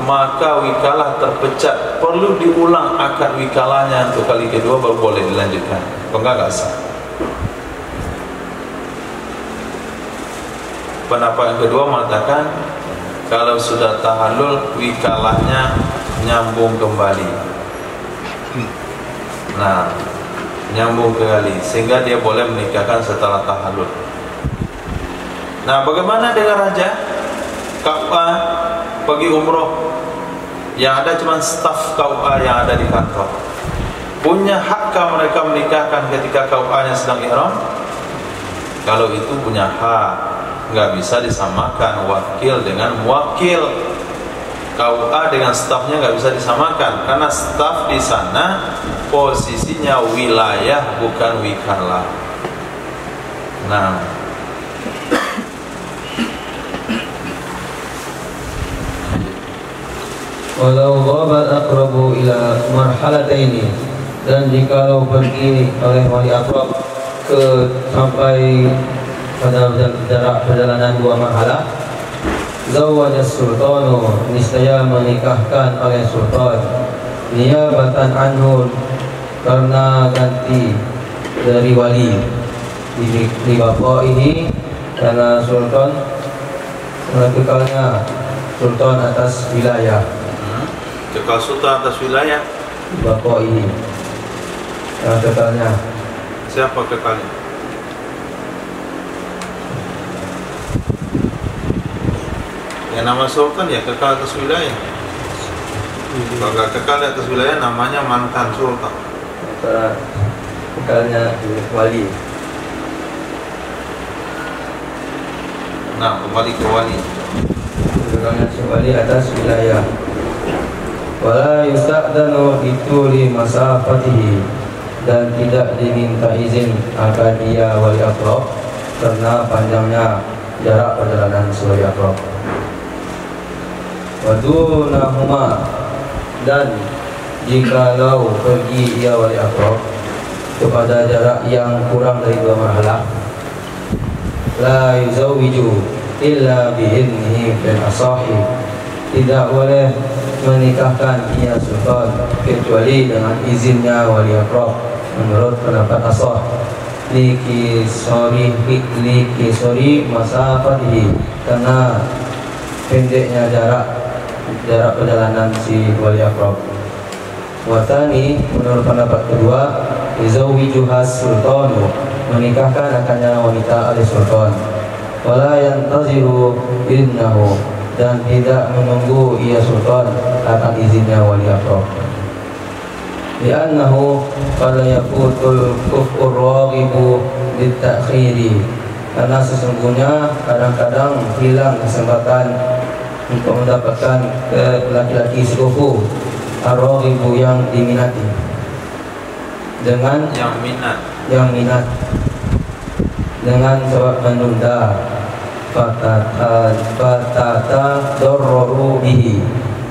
maka wikalah terpecah. Perlu diulang akad wikalahnya untuk kali kedua baru boleh dilanjutkan. Kalau enggak sah. Pendapat yang kedua mengatakan kalau sudah tahallul wikalahnya nyambung kembali. Nah, nyambung kembali sehingga dia boleh menikahkan setelah tahallul. Nah, bagaimana dengan raja KUA pergi umroh, yang ada cuma staf KUA yang ada di kantor? Punya hakkah mereka menikahkan ketika KUA-nya sedang ihram? Kalau itu punya hak, nggak bisa disamakan wakil dengan muwakil. KUA dengan stafnya nggak bisa disamakan karena staf di sana posisinya wilayah bukan wikalah. Nah,
walau ghabat aqrabu ila marhalataini, dan jikalau pergi oleh wali aqrab ke sampai pada jarak perjalanan 2 marhalah, zawwaja sultanu, niscaya menikahkan oleh sultan, niyabatan anhu, karena ganti dari wali, di bapaihi, karena sultan melakukannya sultan atas wilayah.
Kekal sultan atas wilayah.
Bapak ini yang kekalnya.
Siapa kekalnya? Ya, nama sultan ya kekal atas wilayah. Kalau nggak kekal di atas wilayah namanya mantan sultan.
Kekalnya wali.
Nah, kembali ke wali.
Kekalnya wali atas wilayah. Wala yusta'danu bituli masafatihi, dan tidak diminta izin akan dia wali aqrab karena panjangnya jarak perjalanan wali aqrab. Wadunahuma, dan jikalau pergi ia wali aqrab kepada jarak yang kurang dari 2 marhalah, la yuzawwiju illa bi'idnihi fil asahi, tidak boleh menikahkan ia sultan kecuali dengan izinnya wali aqrab menurut pendapat asah. Likisori masafatihi, karena pendeknya jarak perjalanan si wali aqrab. Watani, menurut pendapat kedua, izawwijuha sultanu, menikahkan akannya wanita oleh sultan. Wala yantaziru idnahu, dan tidak menunggu ia sultan akan izinnya wali aqrab. Li'annahu qad yafutul kufur raghibu bitakhiri, karena sesungguhnya kadang-kadang hilang kesempatan untuk mendapatkan laki-laki sekufu ar-raghibu, yang diminati, dengan yang minat dengan sebab menunda fatatadarraru bihi,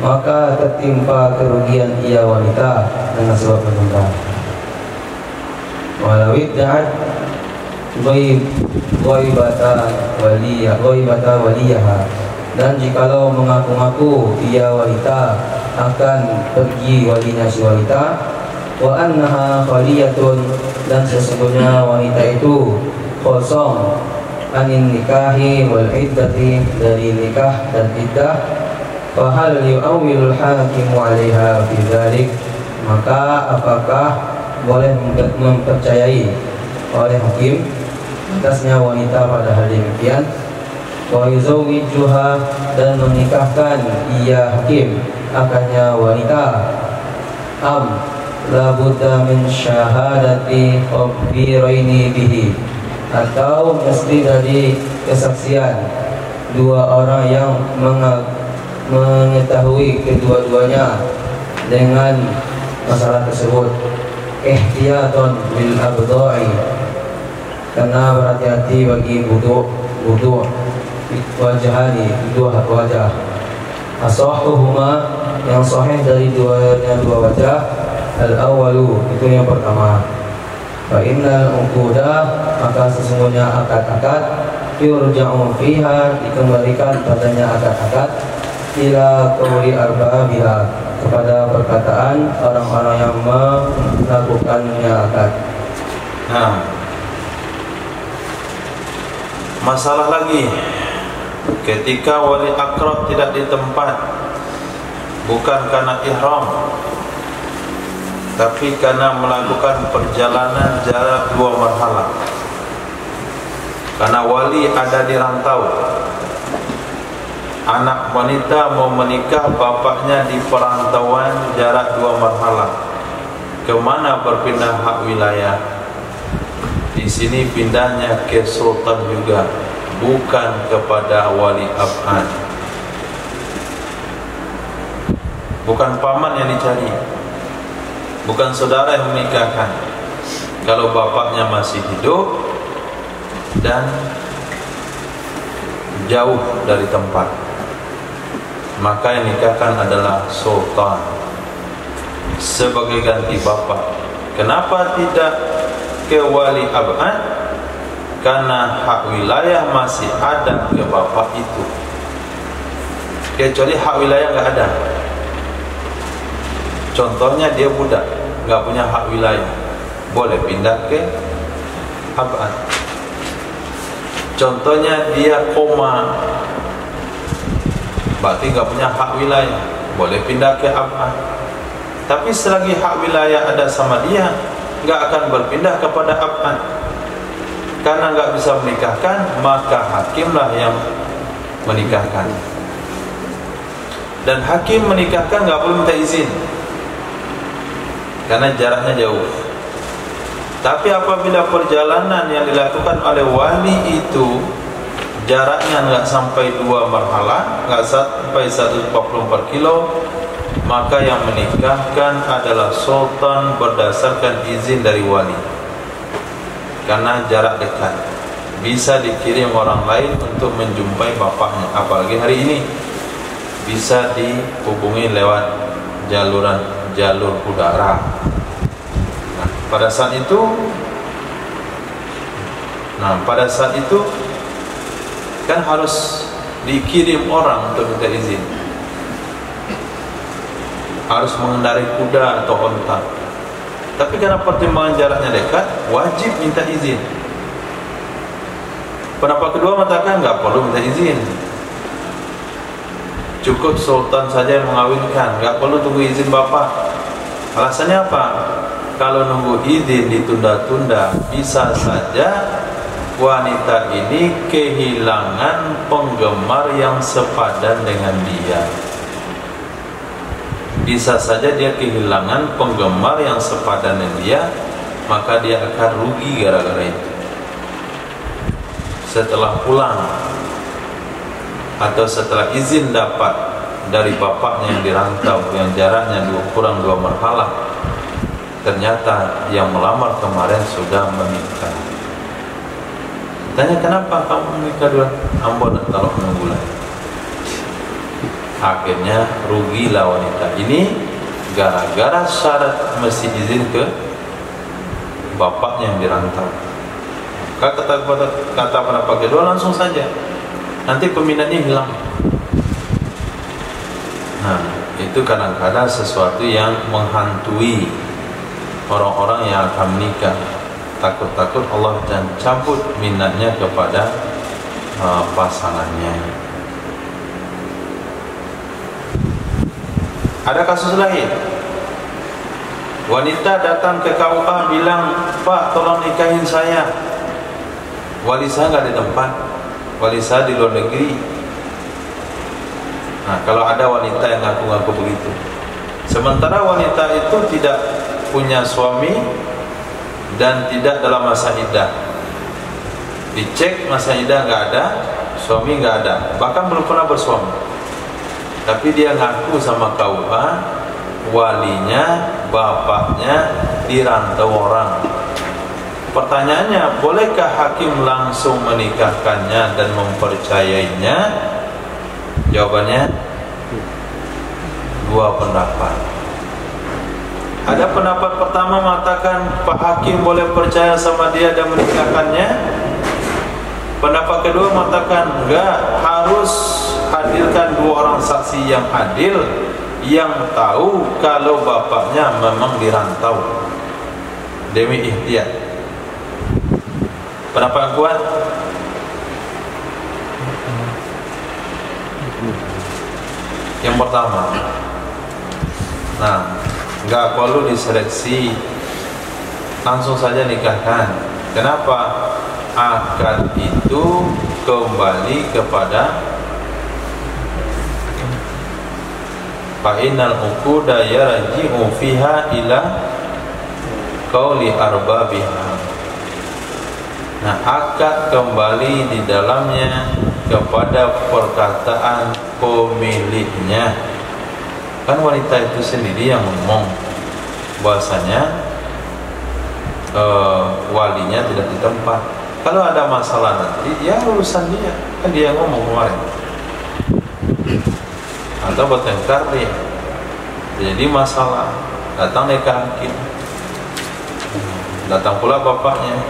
maka tertimpa kerugian ia wanita dengan sebab menunda. Walau idda'at ghaibata waliyaha, dan jikalau mengaku-ngaku ia wanita akan pergi walinya si wanita, wa annaha khaliyatun, dan sesungguhnya wanita itu kosong anin nikahi wal iddati, dari nikah dan iddah, fa hal yu'awwilul hakimu 'alaiha fi dzalik, maka apakah boleh mempercayai oleh hakim atasnya wanita pada hal demikian, wa yuzawwijuha, dan menikahkan ia hakim akannya wanita, am la budda min syahadati khabiraini bihi, atau mesti dari kesaksian dua orang yang mengetahui kedua-duanya dengan masalah tersebut, ihtiyatan bil abda'i, karena berhati-hati bagi wudu wajahani, dua wajah, asahuhuma, yang sahih dari dua wajah, al-awwalu, itu yang pertama, fa innal uquda, maka sesungguhnya akad-akad, yurja'u fiha, dikembalikan padanya akad-akad, ila qauli arbabiha, kepada perkataan orang-orang yang melakukannya akad.
Nah, masalah lagi ketika wali akrab tidak di tempat, bukan karena ihram, tapi karena melakukan perjalanan jarak 2 marhalah. Karena wali ada di rantau, anak wanita mau menikah, bapaknya di perantauan jarak 2 marhalah. Kemana berpindah hak wilayah? Di sini pindahnya ke sultan juga, bukan kepada wali ab'ad. Bukan paman yang dicari, bukan saudara yang menikahkan. Kalau bapaknya masih hidup dan jauh dari tempat, maka yang nikahkan adalah sultan sebagai ganti bapak. Kenapa tidak ke wali ab'ad? Karena hak wilayah masih ada ke bapak itu, kecuali hak wilayah nggak ada. Contohnya dia budak, nggak punya hak wilayah, boleh pindah ke ab'ad. Contohnya dia koma, berarti nggak punya hak wilayah, boleh pindah ke ab'ad. Tapi selagi hak wilayah ada sama dia, nggak akan berpindah kepada ab'ad. Karena nggak bisa menikahkan, maka hakimlah yang menikahkan. Dan hakim menikahkan nggak perlu minta izin, karena jaraknya jauh. Tapi apabila perjalanan yang dilakukan oleh wali itu jaraknya nggak sampai 2 marhalah, nggak sampai 144 kilo, maka yang menikahkan adalah sultan berdasarkan izin dari wali. Karena jarak dekat, bisa dikirim orang lain untuk menjumpai bapaknya. Apalagi hari ini bisa dihubungi lewat jalur udara. Nah, pada saat itu kan harus dikirim orang untuk minta izin, harus mengendarai kuda atau onta. Tapi karena pertimbangan jaraknya dekat, wajib minta izin. Pendapat kedua mengatakan nggak perlu minta izin, cukup sultan saja yang mengawinkan, nggak perlu tunggu izin bapak. Alasannya apa? Kalau nunggu izin ditunda-tunda, bisa saja wanita ini kehilangan penggemar yang sepadan dengan dia. Bisa saja dia kehilangan penggemar yang sepadan dengan dia, maka dia akan rugi gara-gara itu. Setelah pulang atau setelah izin dapat dari bapaknya yang dirantau, yang jaraknya kurang 2 marhalah, ternyata yang melamar kemarin sudah menikah. Tanya, kenapa kamu menikah dua? Ambon kalau menunggu lagi. Akhirnya rugilah wanita ini gara-gara syarat mesti izin ke bapaknya yang dirantau. Kata pendapat kedua, langsung saja, nanti peminatnya hilang. Nah, itu kadang-kadang sesuatu yang menghantui orang-orang yang akan menikah. Takut-takut Allah dan cabut minatnya kepada pasangannya. Ada kasus lain, wanita datang ke KUA bilang, Pak, tolong nikahin saya. Wali saya nggak di tempat, wali saya di luar negeri. Nah, kalau ada wanita yang ngaku-ngaku begitu, sementara wanita itu tidak punya suami dan tidak dalam masa iddah, dicek masa iddah nggak ada, suami nggak ada, bahkan belum pernah bersuami, tapi dia ngaku sama KUA, walinya, bapaknya dirantau orang. Pertanyaannya, bolehkah hakim langsung menikahkannya dan mempercayainya? Jawabannya, dua pendapat. Ada pendapat pertama mengatakan Pak Hakim boleh percaya sama dia dan menikahkannya. Pendapat kedua mengatakan enggak, harus hadirkan dua orang saksi yang adil, yang tahu kalau bapaknya memang dirantau demi ihtiyat. Pendapat yang kuat, yang pertama. Nah, enggak perlu diseleksi, langsung saja nikahkan. Kenapa? Akad itu kembali kepada fa'inal uquda yarji'u fiha ila qauli arbabiha. Nah, akad kembali di dalamnya kepada perkataan pemiliknya. Kan wanita itu sendiri yang ngomong bahwasanya walinya tidak di tempat. Kalau ada masalah nanti, ya urusan dia. Kan dia yang ngomong kemarin. Atau bertengkar dia, jadi masalah, datang ke hakim, datang pula bapaknya,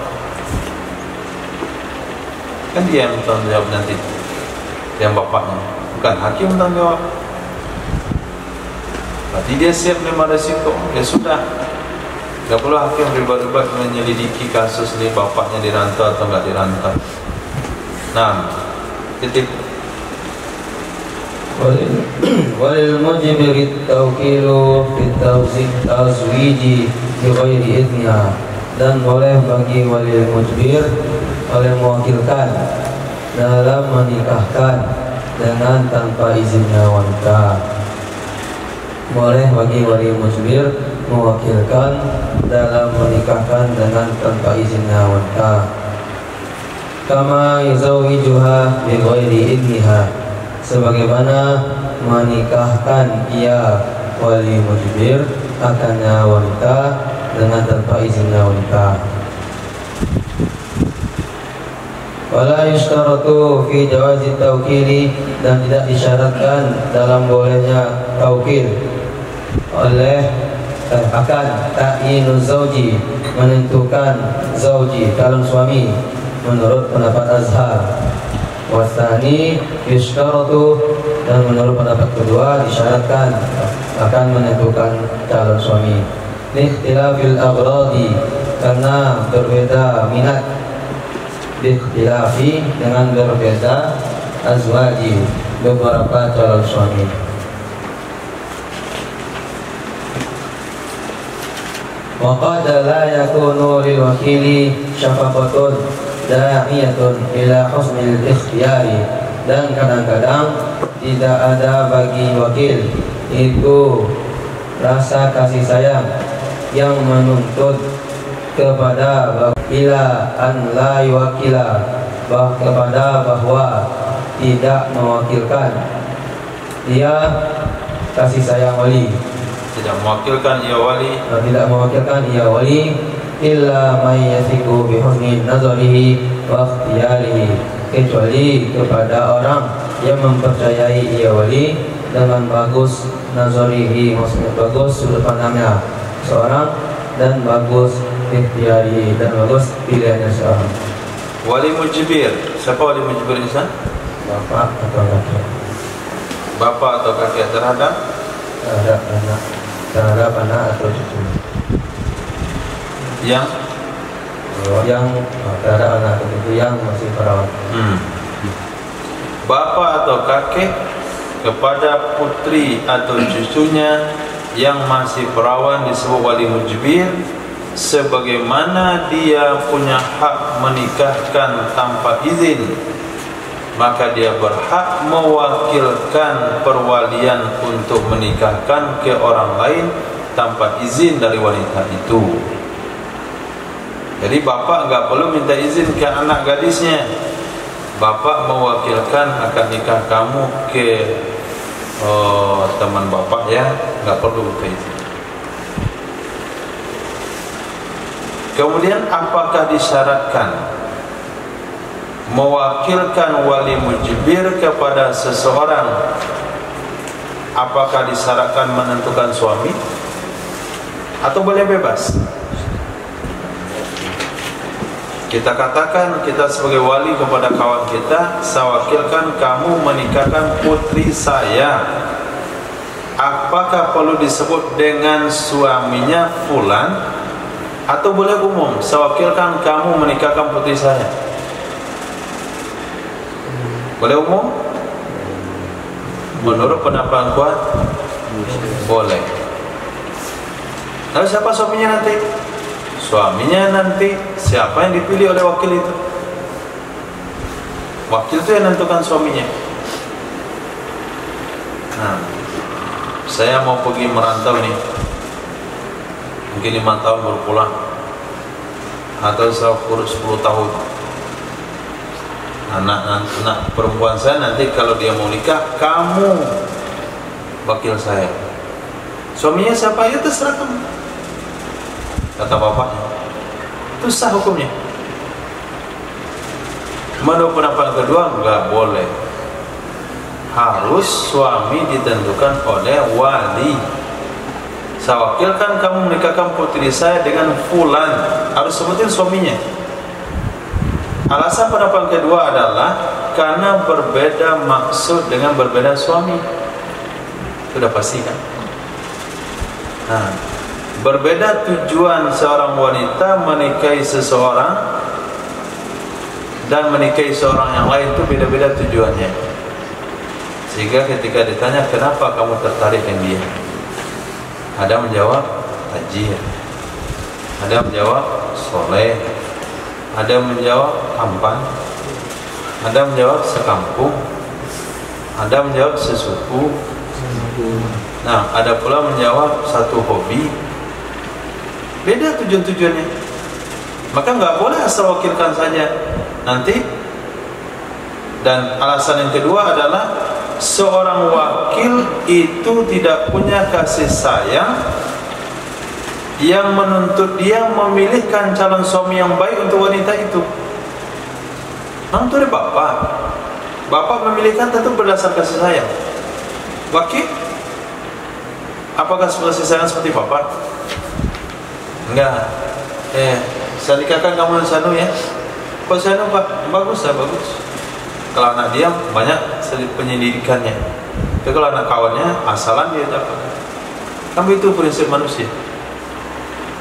kan dia yang bertanggung jawab nanti, yang bapaknya, bukan hakim bertanggung jawab. Berarti dia siap menerima resiko. Ya sudah, tidak perlu hakim ribet-ribet menyelidiki kasus ini bapaknya dirantau atau enggak dirantau. Nah, titik.
Walil mujibir taukilu fit tazwiji bi ghairi idniha, dan boleh bagi walil mujibir, oleh mewakilkan dalam menikahkan dengan tanpa izinnya wanita. Boleh bagi walil mujibir mewakilkan dalam menikahkan dengan tanpa izinnya wanita. Kama yuzawijuha bi ghairi idniha, sebagaimana menikahkan ia wali mujibir akannya wanita dengan tanpa izinnya wanita. Wala yushtaratu fi jawazi tawkili, dan tidak disyaratkan dalam bolehnya taukil oleh akan ta'yinu zauji, menentukan zauji calon suami menurut pendapat Azhar. Wasani yushtaratu, dan menurut pendapat kedua disyaratkan akan menentukan calon suami. Ikhtilafil aghradi, karena berbeda minat. Ikhtilafi, dengan berbeda azwaji, beberapa calon suami. Wa qad la yakunu lil wakili syafaqatun da'iyatun ila husnil ikhtiyari, dan kadang-kadang tidak ada bagi wakil itu rasa kasih sayang yang menuntut kepada ila an la yuwakila, kepada bahwa tidak mewakilkan dia kasih sayang wali,
tidak mewakilkan ia wali,
tidak mewakilkan ia wali illa may yathiqu bi husni nazarihi wa ikhtiyarihi, kecuali kepada orang yang mempercayai ia wali dengan bagus nazarihi, maksudnya bagus sudut pandangnya seorang, dan bagus ikhtiyarihi, dan bagus pilihannya seorang.
Wali mujbir, siapa wali mujbir insan?
Bapak atau kakek.
Bapak atau kakek terhadap
anak atau cucu.
Yang
terhadap anak atau cucu yang masih perawan.
Bapak atau kakek kepada putri atau cucunya yang masih perawan disebut wali mujbir, sebagaimana dia punya hak menikahkan tanpa izin, maka dia berhak mewakilkan perwalian untuk menikahkan ke orang lain tanpa izin dari wanita itu. Jadi bapak enggak perlu minta izin ke anak gadisnya. Bapak mewakilkan akad nikah kamu ke teman bapak ya, enggak perlu minta izin. Kemudian apakah disyaratkan mewakilkan wali mujbir kepada seseorang? Apakah disyaratkan menentukan suami atau boleh bebas? Kita katakan kita sebagai wali kepada kawan kita, saya wakilkan kamu menikahkan putri saya. Apakah perlu disebut dengan suaminya fulan atau boleh umum? Saya wakilkan kamu menikahkan putri saya. Boleh umum? Menurut pendapat kuat boleh. Lalu siapa suaminya nanti? Suaminya nanti siapa yang dipilih oleh wakil itu? Wakil itu yang menentukan suaminya. Nah, saya mau pergi merantau nih, mungkin 5 tahun baru pulang, atau saya kurus 10 tahun. Anak perempuan saya nanti kalau dia mau nikah, kamu wakil saya. Suaminya siapa? Ya terserah kamu, kata bapaknya. Itu sah hukumnya. Menurut pendapat kedua enggak boleh. Harus suami ditentukan oleh wali. Saya wakilkan kamu menikahkan putri saya dengan fulan, harus sebutin suaminya. Alasan pendapat kedua adalah karena berbeda maksud dengan berbeda suami. Sudah pasti kan? Nah, berbeda tujuan seorang wanita menikahi seseorang dan menikahi seorang yang lain itu beda-beda tujuannya. Sehingga ketika ditanya kenapa kamu tertarik dengan dia, ada menjawab tajir, ada menjawab soleh, ada menjawab tampan, ada menjawab sekampung, ada menjawab sesuku. Nah, ada pula menjawab satu hobi. Beda tujuan-tujuannya. Maka nggak boleh asal wakilkan saja nanti. Dan alasan yang kedua adalah seorang wakil itu tidak punya kasih sayang yang menuntut dia memilihkan calon suami yang baik untuk wanita itu. Itu ada bapak. Bapak memilihkan tentu berdasar kasih sayang. Wakil, apakah kasih sayang seperti bapak? Enggak. Saya nikahkan kamu dengan Sanu ya. Kok Sanu pak? Bagus ya, bagus. Kalau anak dia banyak penyelidikannya. Tapi kalau anak kawannya asalan dia dapat. Kan itu prinsip manusia.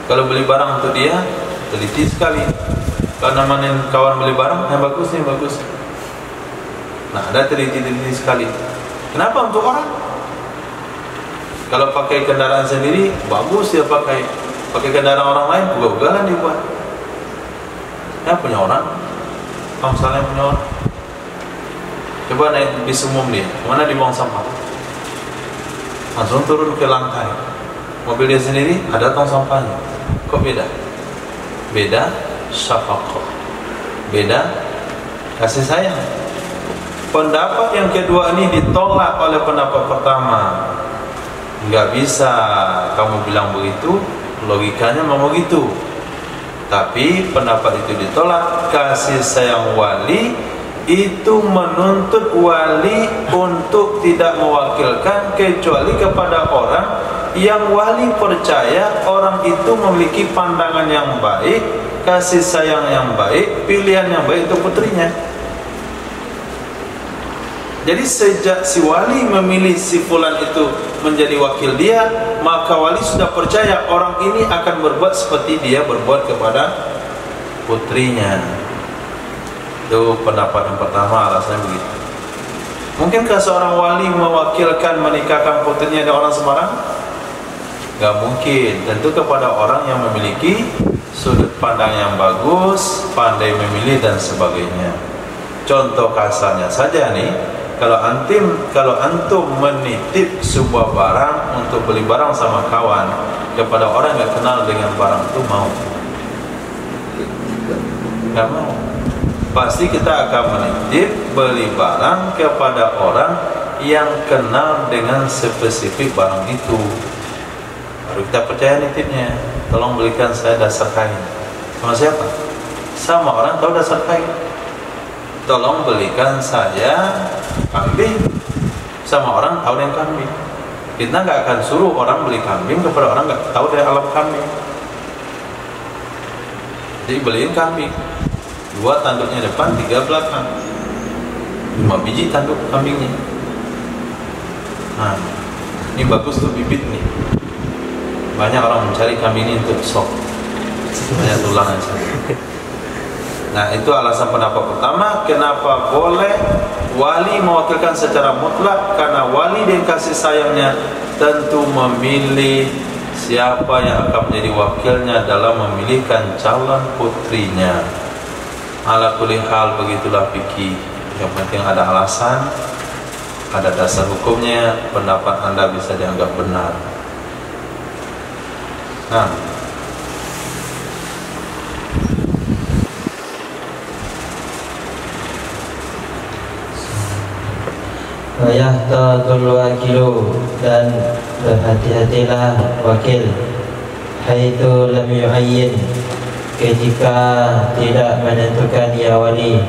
Kalau beli barang untuk dia, teliti sekali. Kalau namanya kawan beli barang, yang bagus nih, bagus. Nah, ada teliti-teliti sekali. Kenapa untuk orang? Kalau pakai kendaraan sendiri, bagus dia pakai. Pakai kendaraan orang lain, ugal-ugalan dibuat. Ya punya orang, kalau misalnya punya orang, coba naik bis umum dia, mana dibuang sampah, langsung turun ke lantai. Mobil dia sendiri ada tong sampahnya. Kok beda? Beda syafaqah, beda kasih sayang. Pendapat yang kedua ini ditolak oleh pendapat pertama. Nggak bisa kamu bilang begitu, logikanya memang begitu. Tapi pendapat itu ditolak. Kasih sayang wali itu menuntut wali untuk tidak mewakilkan kecuali kepada orang yang wali percaya orang itu memiliki pandangan yang baik, kasih sayang yang baik, pilihan yang baik untuk putrinya. Jadi sejak si wali memilih si fulan itu menjadi wakil dia, maka wali sudah percaya orang ini akan berbuat seperti dia berbuat kepada putrinya. Itu pendapat yang pertama, alasannya begitu. Mungkinkah seorang wali mewakilkan menikahkan putrinya dengan orang sembarang? Gak mungkin. Tentu kepada orang yang memiliki sudut pandang yang bagus, pandai memilih dan sebagainya. Contoh kasarnya saja nih, kalau antum menitip sebuah barang untuk beli barang sama kawan kepada orang yang kenal dengan barang itu, mau? Gak mau. Pasti kita akan menitip beli barang kepada orang yang kenal dengan spesifik barang itu. Baru kita percaya nitipnya. Tolong belikan saya dasar kain. Sama siapa? Sama orang tahu dasar kain. Tolong belikan saya kambing. Sama orang tahu dengan kambing. Kita nggak akan suruh orang beli kambing kepada orang nggak tahu dari alam kambing. Jadi beliin kambing, 2 tanduknya depan, 3 belakang, 5 biji tanduk kambingnya. Nah, ini bagus tuh bibit nih. Banyak orang mencari kambing ini untuk sok, banyak tulangan. Nah, itu alasan pendapat pertama. Kenapa boleh wali mewakilkan secara mutlak? Karena wali dengan kasih sayangnya tentu memilih siapa yang akan menjadi wakilnya dalam memilihkan calon putrinya. Ala kulli hal, begitulah fikih. Yang penting ada alasan, ada dasar hukumnya, pendapat Anda bisa dianggap benar. Nah,
Wayahtatul wakilu, dan berhati-hatilah wakil, haitsu lam yu'ayyin, ketika tidak menentukan ya wali,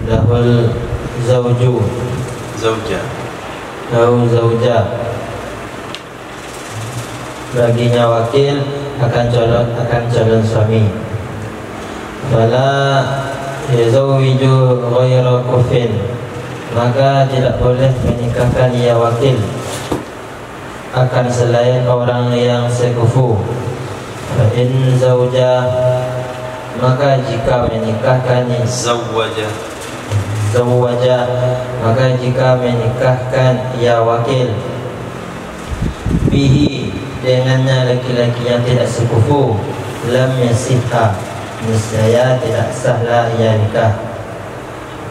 lahul zawju,
zauja,
lahu zauja, baginya wakil akan calon suami. Fala yazawiju ghayra kufin, maka tidak boleh menikahkan ya wakil akan selain orang yang sekufu. In zauja, maka jika menikahkan
zawaja,
maka jika menikahkan ya wakil bihi, dengannya laki-laki yang tidak sekufu, lam yasihha, niscaya tidak sahlah ia nikah.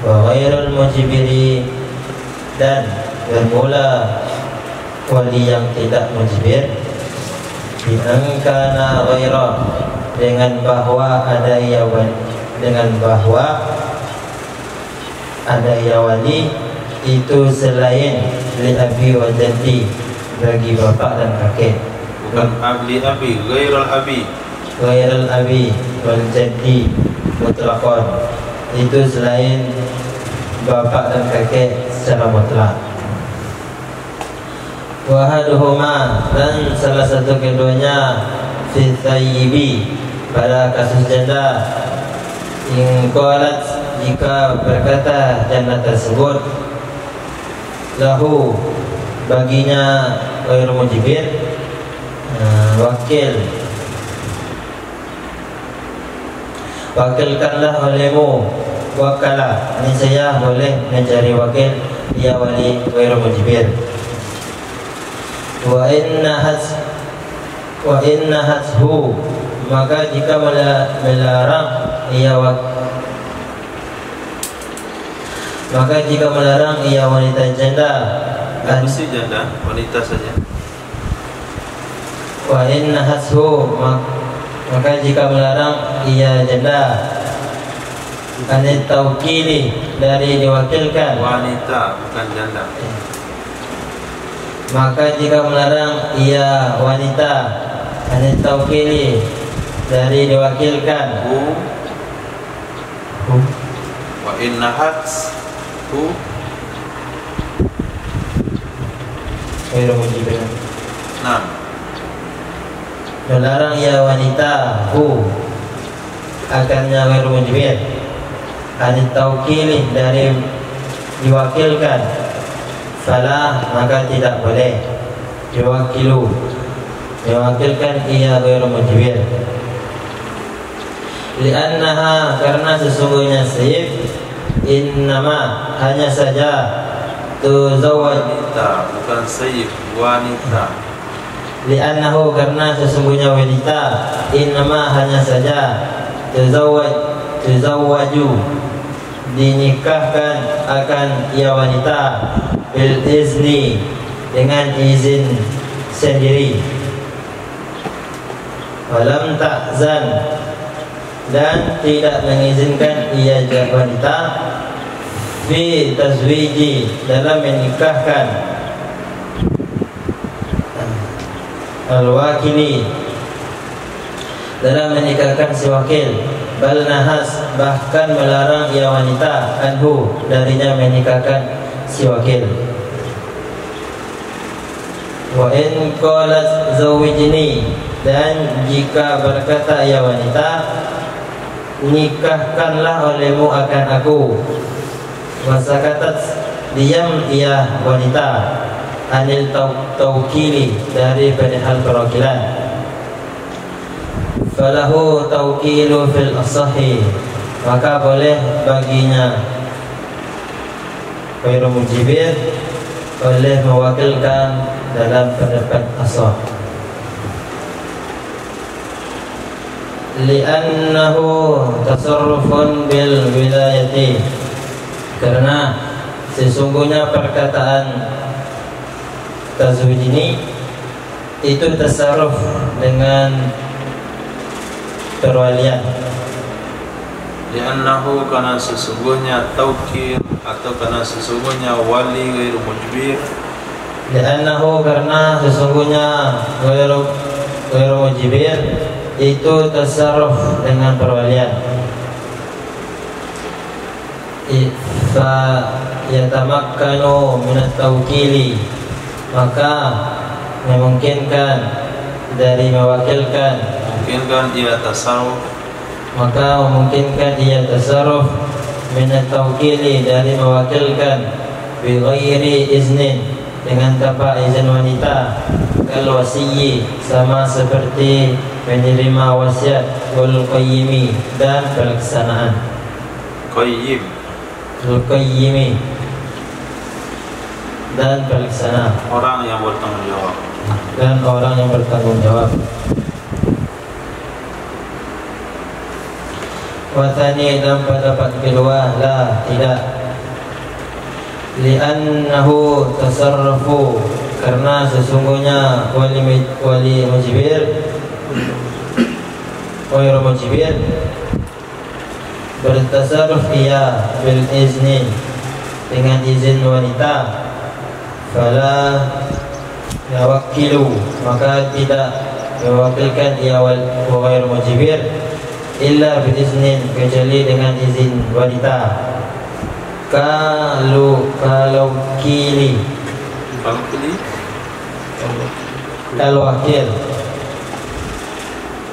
Wa ghairul mujibiri, dan bermula wali yang tidak mujibir, bi angkana ghaira, dengan bahwa ada ya wali, itu selain li abi wa jaddi, bagi bapak dan kakek.
bukan li abi, ghairul abi
wal jaddi mutlaqan, itu selain bapak dan kakek secara mutlak. Wahaduhuma, dan salah satu keduanya, fi thayyibi, pada kasus janda, in qalat, jika berkata janda tersebut, lahu, baginya ghairu mujibir, wakilkanlah olehmu, wakala, ini saya boleh mencari wakil ya wali ghairu mujibir. Wa inna hashu, maka jika melarang ia wanita janda,
mesti janda, wanita saja.
Wa inna hashu, maka jika melarang ia janda, anit tawkili, dari diwakilkan,
Wanita, bukan janda.
maka jika melarang ia wanita, anit tawkili, dari diwakilkan.
Wa innahat
Ghairu mujibir.
Nah,
Melarang ia wanita akannya ghairu mujibir, anit taukili dari diwakilkan. Fala, maka tidak boleh diwakilkan ia ghairu mujibir. Li'annaha, karena sesungguhnya sayyid, innama, hanya saja, tuzawwaj,
wanita, bukan sayyid, wanita.
Li'annahu, karena sesungguhnya wanita, innama, hanya saja, tuzawwaju, dinikahkan akan ia wanita, bil izni, dengan izin sendiri. Walam ta'zan, dan tidak mengizinkan ia wanita fi tazwiji, dalam menikahkan al-wakili, dalam menikahkan si wakil. Bal nahas, bahkan melarang ia wanita anhu, darinya menikahkan si wakil. Wa in qalat zawijni, dan jika berkata ia wanita, nikahkanlah olehmu akan aku. Wasakatat, diam ia wanita, anil taukili, dari hal perwakilan. Falahu taukilu fil asahi, maka boleh baginya ghairu mujibir, boleh mewakilkan dalam pendapat asah. Li'annahu tasarrufun bil wilayati, karena sesungguhnya perkataan tazwij ini itu tasarruf dengan perwalian.
Li'annahu, karena sesungguhnya taukil atau karena sesungguhnya wali ghairu mujbir.
Li'annahu, karena sesungguhnya ghairu mujbir itu tasarruf dengan perwalian. Fa yatamakkanu minat taukili, maka memungkinkan dari mewakilkan,
Mungkinkan ia tasarruf,
maka memungkinkan ia tasarruf minat taukili, dari mewakilkan, bi ghairi iznin, dengan tanpa izin wanita. Kal wasiyyi, sama seperti menerima wasiat, wal qayyimi, dan pelaksanaan.
qayyim,
Al-qayyimi, dan pelaksanaan,
orang yang bertanggung jawab.
dan orang yang bertanggung jawab. Wathani, dan pendapat kedua, la, tidak. Li'annahu tasarrufu, karena sesungguhnya wali mujibir ghairu mujibir bertasarruf ia bil izni, dengan izin wanita. Fala yawakilu, maka tidak mewakilkan ia ghairu mujibir illa bil iznin, kecuali dengan izin wanita. Kalau kili, al-wakil,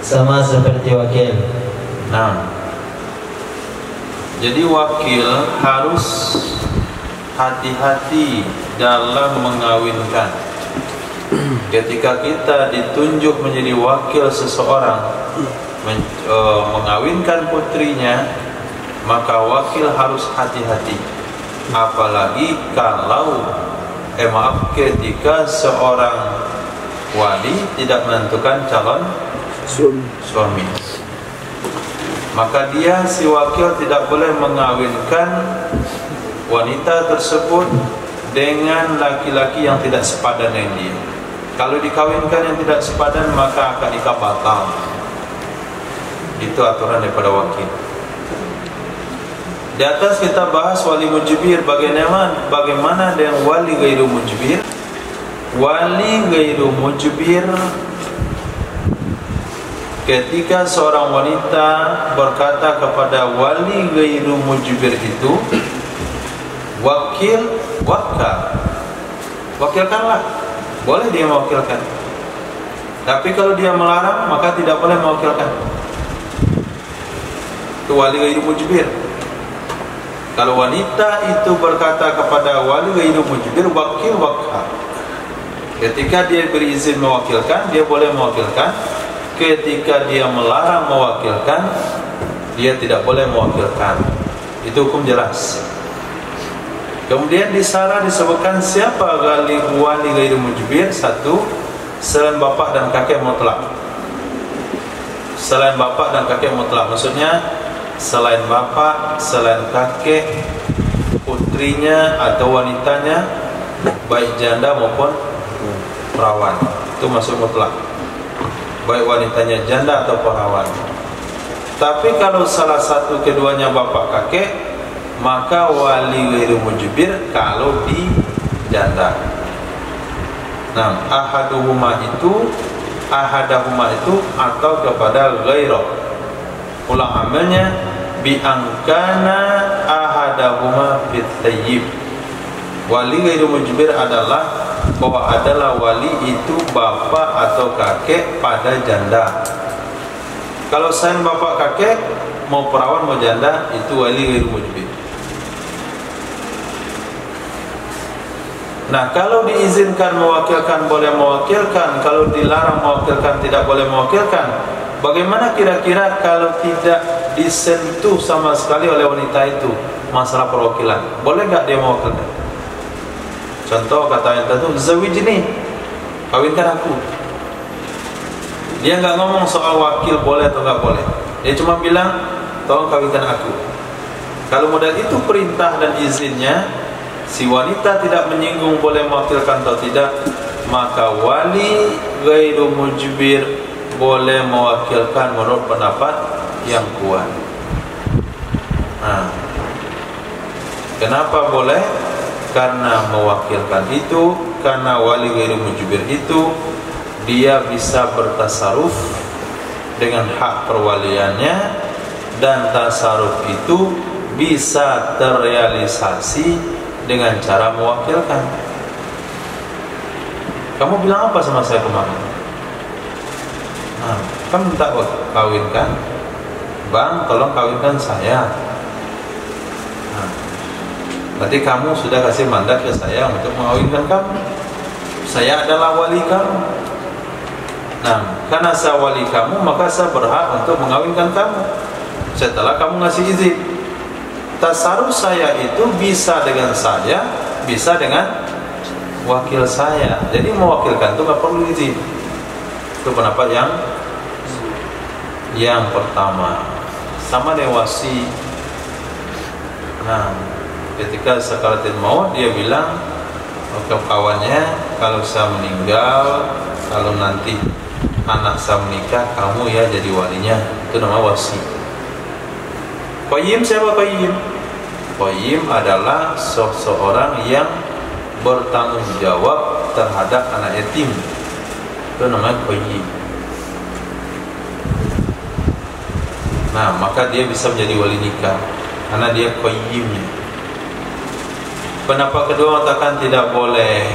sama seperti wakil.
Nah, jadi wakil harus hati-hati dalam mengawinkan. Ketika kita ditunjuk menjadi wakil seseorang mengawinkan putrinya, maka wakil harus hati-hati. Apalagi kalau ketika seorang wali tidak menentukan calon suami, maka dia si wakil tidak boleh mengawinkan wanita tersebut dengan laki-laki yang tidak sepadan dengan dia. Kalau dikawinkan yang tidak sepadan, maka akan nikah batal. Itu aturan daripada wakil. Di atas kita bahas wali mujbir. Bagaimana dengan wali ghairu mujbir? Wali ghairu mujbir ketika seorang wanita berkata kepada wali ghairu mujbir itu, wakilkanlah, boleh dia mewakilkan. Tapi kalau dia melarang, maka tidak boleh mewakilkan. Itu wali ghairu mujbir. Kalau wanita itu berkata kepada wali ghairu mujbir, wakilkan. Ketika dia berizin mewakilkan, dia boleh mewakilkan. Ketika dia melarang mewakilkan, dia tidak boleh mewakilkan. Itu hukum jelas. Kemudian di sana disebutkan siapa wali ghairu mujbir. Satu, selain bapak dan kakek mutlak. Selain bapak dan kakek mutlak, maksudnya selain bapak, selain kakek, putrinya atau wanitanya, baik janda maupun perawan, itu masuk mutlak, baik wanitanya janda atau perawan. Tapi kalau salah satu keduanya bapak kakek, maka wali ghairu mujbir kalau di janda. Nah, ahadahuma itu atau kepada ghairu. Ulang amalnya bi angkana ahadahuma fit tayyib. Wali ghairu mujbir adalah bahwa adalah wali itu bapak atau kakek pada janda. Kalau selain bapak kakek, mau perawan mau janda, itu wali ghairu mujbir. Nah, kalau diizinkan mewakilkan boleh mewakilkan, kalau dilarang mewakilkan tidak boleh mewakilkan. Bagaimana kira-kira kalau tidak disentuh sama sekali oleh wanita itu masalah perwakilan? Boleh nggak dia mewakilkan? Contoh kata yang tadi, zawijni, kawinkan aku. Dia nggak ngomong soal wakil boleh atau nggak boleh. Dia cuma bilang, tolong kawinkan aku. Kalau modal itu perintah dan izinnya, si wanita tidak menyinggung boleh mewakilkan atau tidak, maka wali ghairu mujbir boleh mewakilkan menurut pendapat yang kuat. Nah, kenapa boleh? Karena mewakilkan itu, karena wali ghairu mujbir itu dia bisa bertasaruf dengan hak perwaliannya, dan tasaruf itu bisa terrealisasi dengan cara mewakilkan. Kamu bilang apa sama saya kemarin? Nah, kan minta kawinkan, bang, tolong kawinkan saya. Nah, berarti kamu sudah kasih mandat ke saya untuk mengawinkan kamu. Saya adalah wali kamu. Nah, karena saya wali kamu, maka saya berhak untuk mengawinkan kamu setelah kamu ngasih izin. Tasaruf saya itu bisa dengan saya, bisa dengan wakil saya. Jadi mewakilkan itu nggak perlu izin. Itu pendapat yang pertama. Sama dengan wasi. Nah, ketika sakaratul maut dia bilang ke kawannya, kalau saya meninggal, kalau nanti anak saya menikah, kamu ya jadi walinya. Itu nama wasi. Qayyim, siapa qayyim? Qayyim adalah seseorang yang bertanggung jawab terhadap anak yatim. Itu namanya qayyim. Nah, maka dia bisa menjadi wali nikah karena dia qayyimnya. Pendapat kedua mengatakan tidak boleh,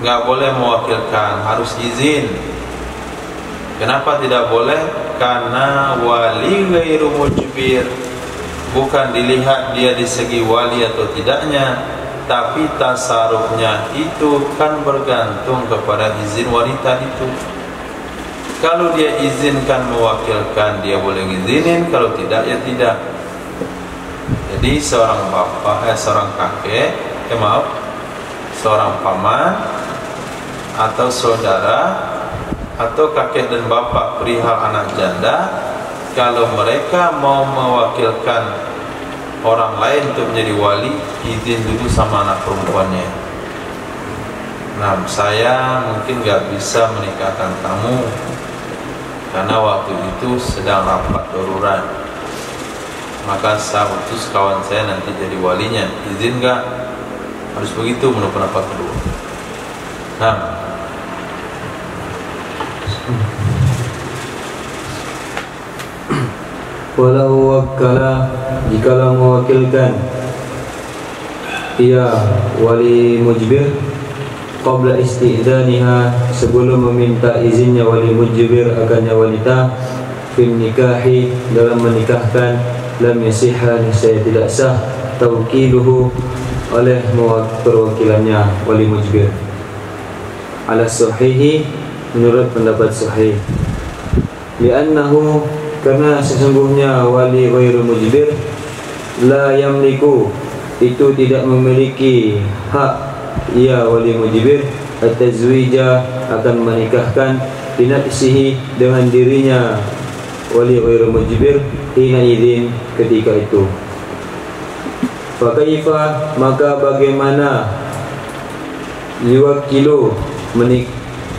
nggak boleh mewakilkan, harus izin. Kenapa tidak boleh? Karena wali ghairu mujbir bukan dilihat dia di segi wali atau tidaknya, tapi tasarufnya itu kan bergantung kepada izin wanita itu. Kalau dia izinkan mewakilkan, dia boleh ngizinin, kalau tidak ya tidak. Jadi seorang bapak, seorang kakek, seorang paman atau saudara atau kakek dan bapak perihal anak janda, kalau mereka mau mewakilkan orang lain untuk menjadi wali, izin dulu sama anak perempuannya. Nah, saya mungkin nggak bisa menikahkan kamu karena waktu itu sedang rapat darurat, maka saya utus kawan saya nanti jadi walinya. Izin nggak? Harus begitu menurut pendapat kedua. Nah,
walau wakkala, jikalau mewakilkan ia wali mujbir qabla isti'dzaniha, sebelum meminta izinnya wali mujbir akannya wanita fil nikahi, dalam menikahkan, lam yasihha, niscaya tidak sah tawkiluhu, oleh perwakilannya wali mujbir, ala sahihi, menurut pendapat sahih. Li'annahu, karena sesungguhnya wali ghairu mujbir la yamliku, itu tidak memiliki hak ia wali mujbir at-tazwija, akan menikahkan binafsihi, dengan dirinya wali ghairu mujbir hina idzin, ketika itu. Fa kaifa, maka bagaimana yuwakilu,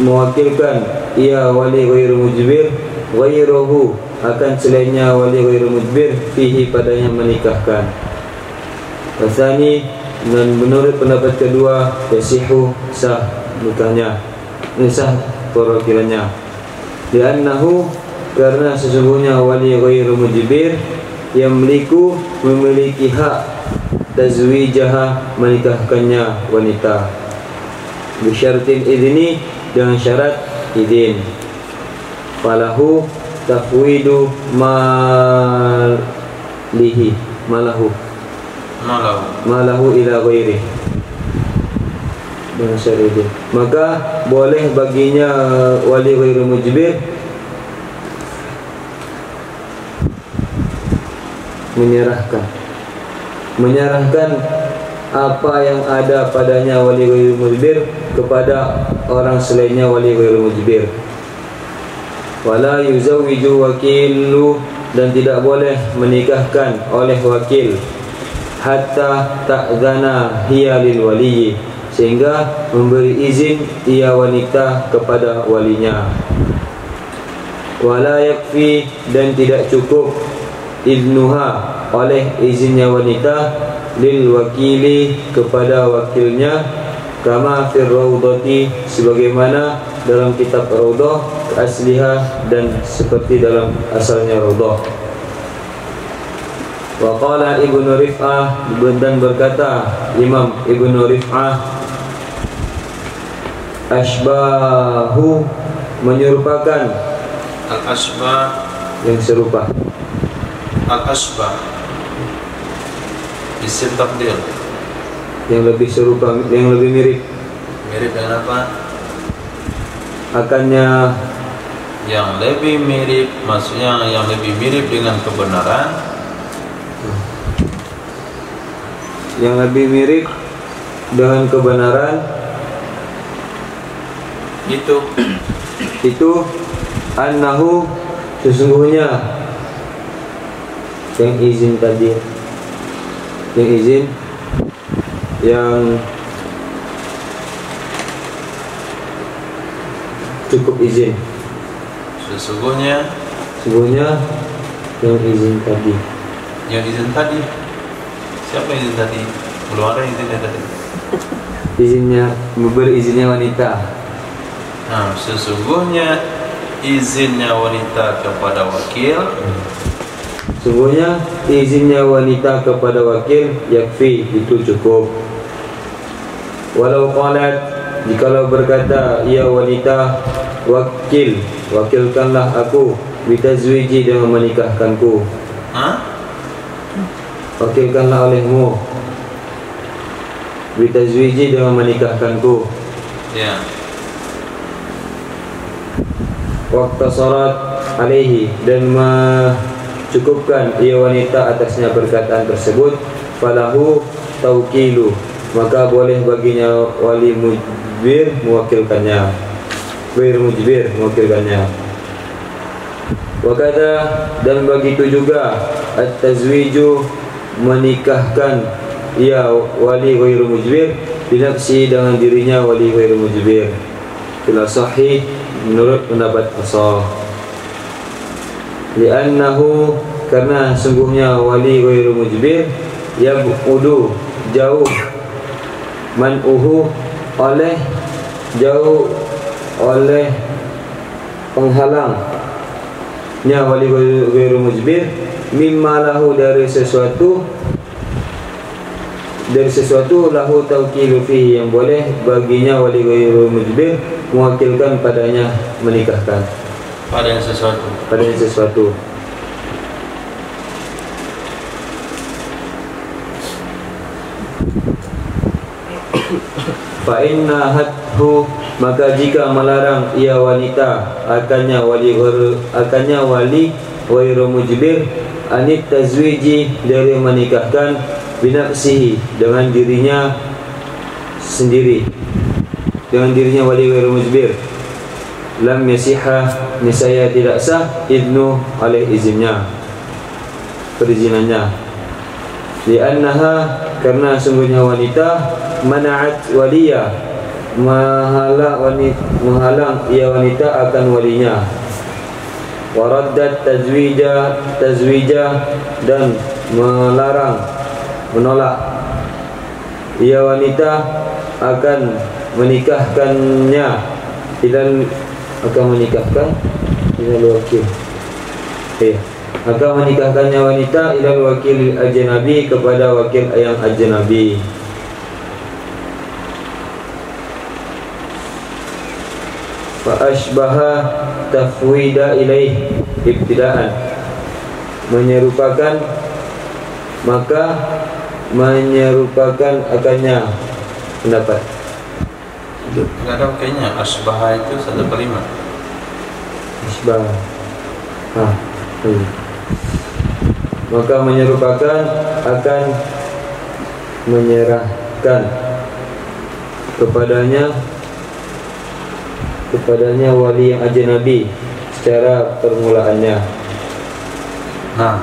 mewakilkan ia wali ghairu mujbir ghairuhu, akan selainnya wali ghairu mujbir fihi, padanya menikahkan. Wasani, dan menurut pendapat kedua, yasihu, sah nikahnya, sah perwakilannya. Li'annahu, karena sesungguhnya wali ghairu mujbir yamliku, memiliki hak tazwijaha, menikahkannya wanita, bisyaratin idzni, dengan syarat izin. Falahu tafwidu malihi, malahu ila ghairi, dengan syarat izin. Maka boleh baginya wali ghairu mujbir menyerahkan apa yang ada padanya wali ghairu mujbir kepada orang selainnya wali ghairu mujbir. Wala yuzawwiju wakilu, dan tidak boleh menikahkan oleh wakil hatta ta'zana hiya lil wali, sehingga memberi izin ia wanita kepada walinya. Wala yakfi, dan tidak cukup idnuha, oleh izinnya wanita lil wakili, kepada wakilnya, kama fir raudhati, sebagaimana dalam kitab Raudhah asliha, dan seperti dalam asalnya Raudhah. Wa qala Ibnu Rif'ah, dan berkata Imam Ibnu Rif'ah, asbahu, menyerupakan,
al-asbah,
yang serupa,
al-asbah isim tafdil,
yang lebih serupa, yang lebih mirip.
Mirip dengan apa?
Akannya,
yang lebih mirip, maksudnya yang lebih mirip dengan kebenaran,
yang lebih mirip dengan kebenaran itu annahu, sesungguhnya yang izin tadi, yang izin, yang cukup izin,
sesungguhnya
yang izin tadi.
Yang izin tadi, siapa yang izin tadi? Belum ada yang izin tadi.
Izinnya, berizinnya wanita.
Nah, sesungguhnya izinnya wanita kepada wakil,
sesungguhnya izinnya wanita kepada wakil yakfi, itu cukup. Walau qalat, jikalau berkata ia wanita, wakilkanlah aku, bitazwiji, dengan menikahkanku. Wakilkanlah olehmu, bitazwiji, dengan menikahkanku.
ya.
Waqtasarat alaihi, dan mencukupkan ia wanita atasnya perkataan tersebut. Falahu taukilu, maka boleh baginya wali mujbir mewakilkannya, mujbir mewakilkannya. Wakada, dan begitu juga at-tazwiju, menikahkan ia wali ghairu mujbir binafsi, dengan dirinya wali ghairu mujbir. Bila sahih, menurut pendapat asal. Li'annahu, karena sungguhnya wali ghairu mujbir yab'udu, jauh, man'uhu, oleh, jauh oleh penghalang, nya wali ghairu mujbir mimma lahu dari sesuatu lahu tawkilu fihi yang boleh baginya wali ghairu mujbir mewakilkan padanya menikahkan
padanya sesuatu.
Fa inna hadhu maka jika melarang ia wanita akannya wali ghairu mujbir anit tazwiji dari menikahkan binafsihi dengan dirinya sendiri, dengan dirinya wali ghairu mujbir, lam yasihha nisaya tidak sah idnu oleh izinnya, perizinannya. Li'annaha karena sungguhnya wanita mana'at waliya menghalang ia wanita akan walinya, waraddat tazwija dan menolak ia wanita akan menikahkannya akan menikahkannya wanita ilal wakil ajnabi kepada wakil yang ajnabi. Fa asbaha tafwida ilaih ibtidaan menyerupakan akannya pendapat.
Enggak ada kayaknya asbaha itu satu kalimat.
Asbah. Maka menyerupakan akan menyerahkan kepadanya wali yang ajnabi secara permulaannya.
Nah,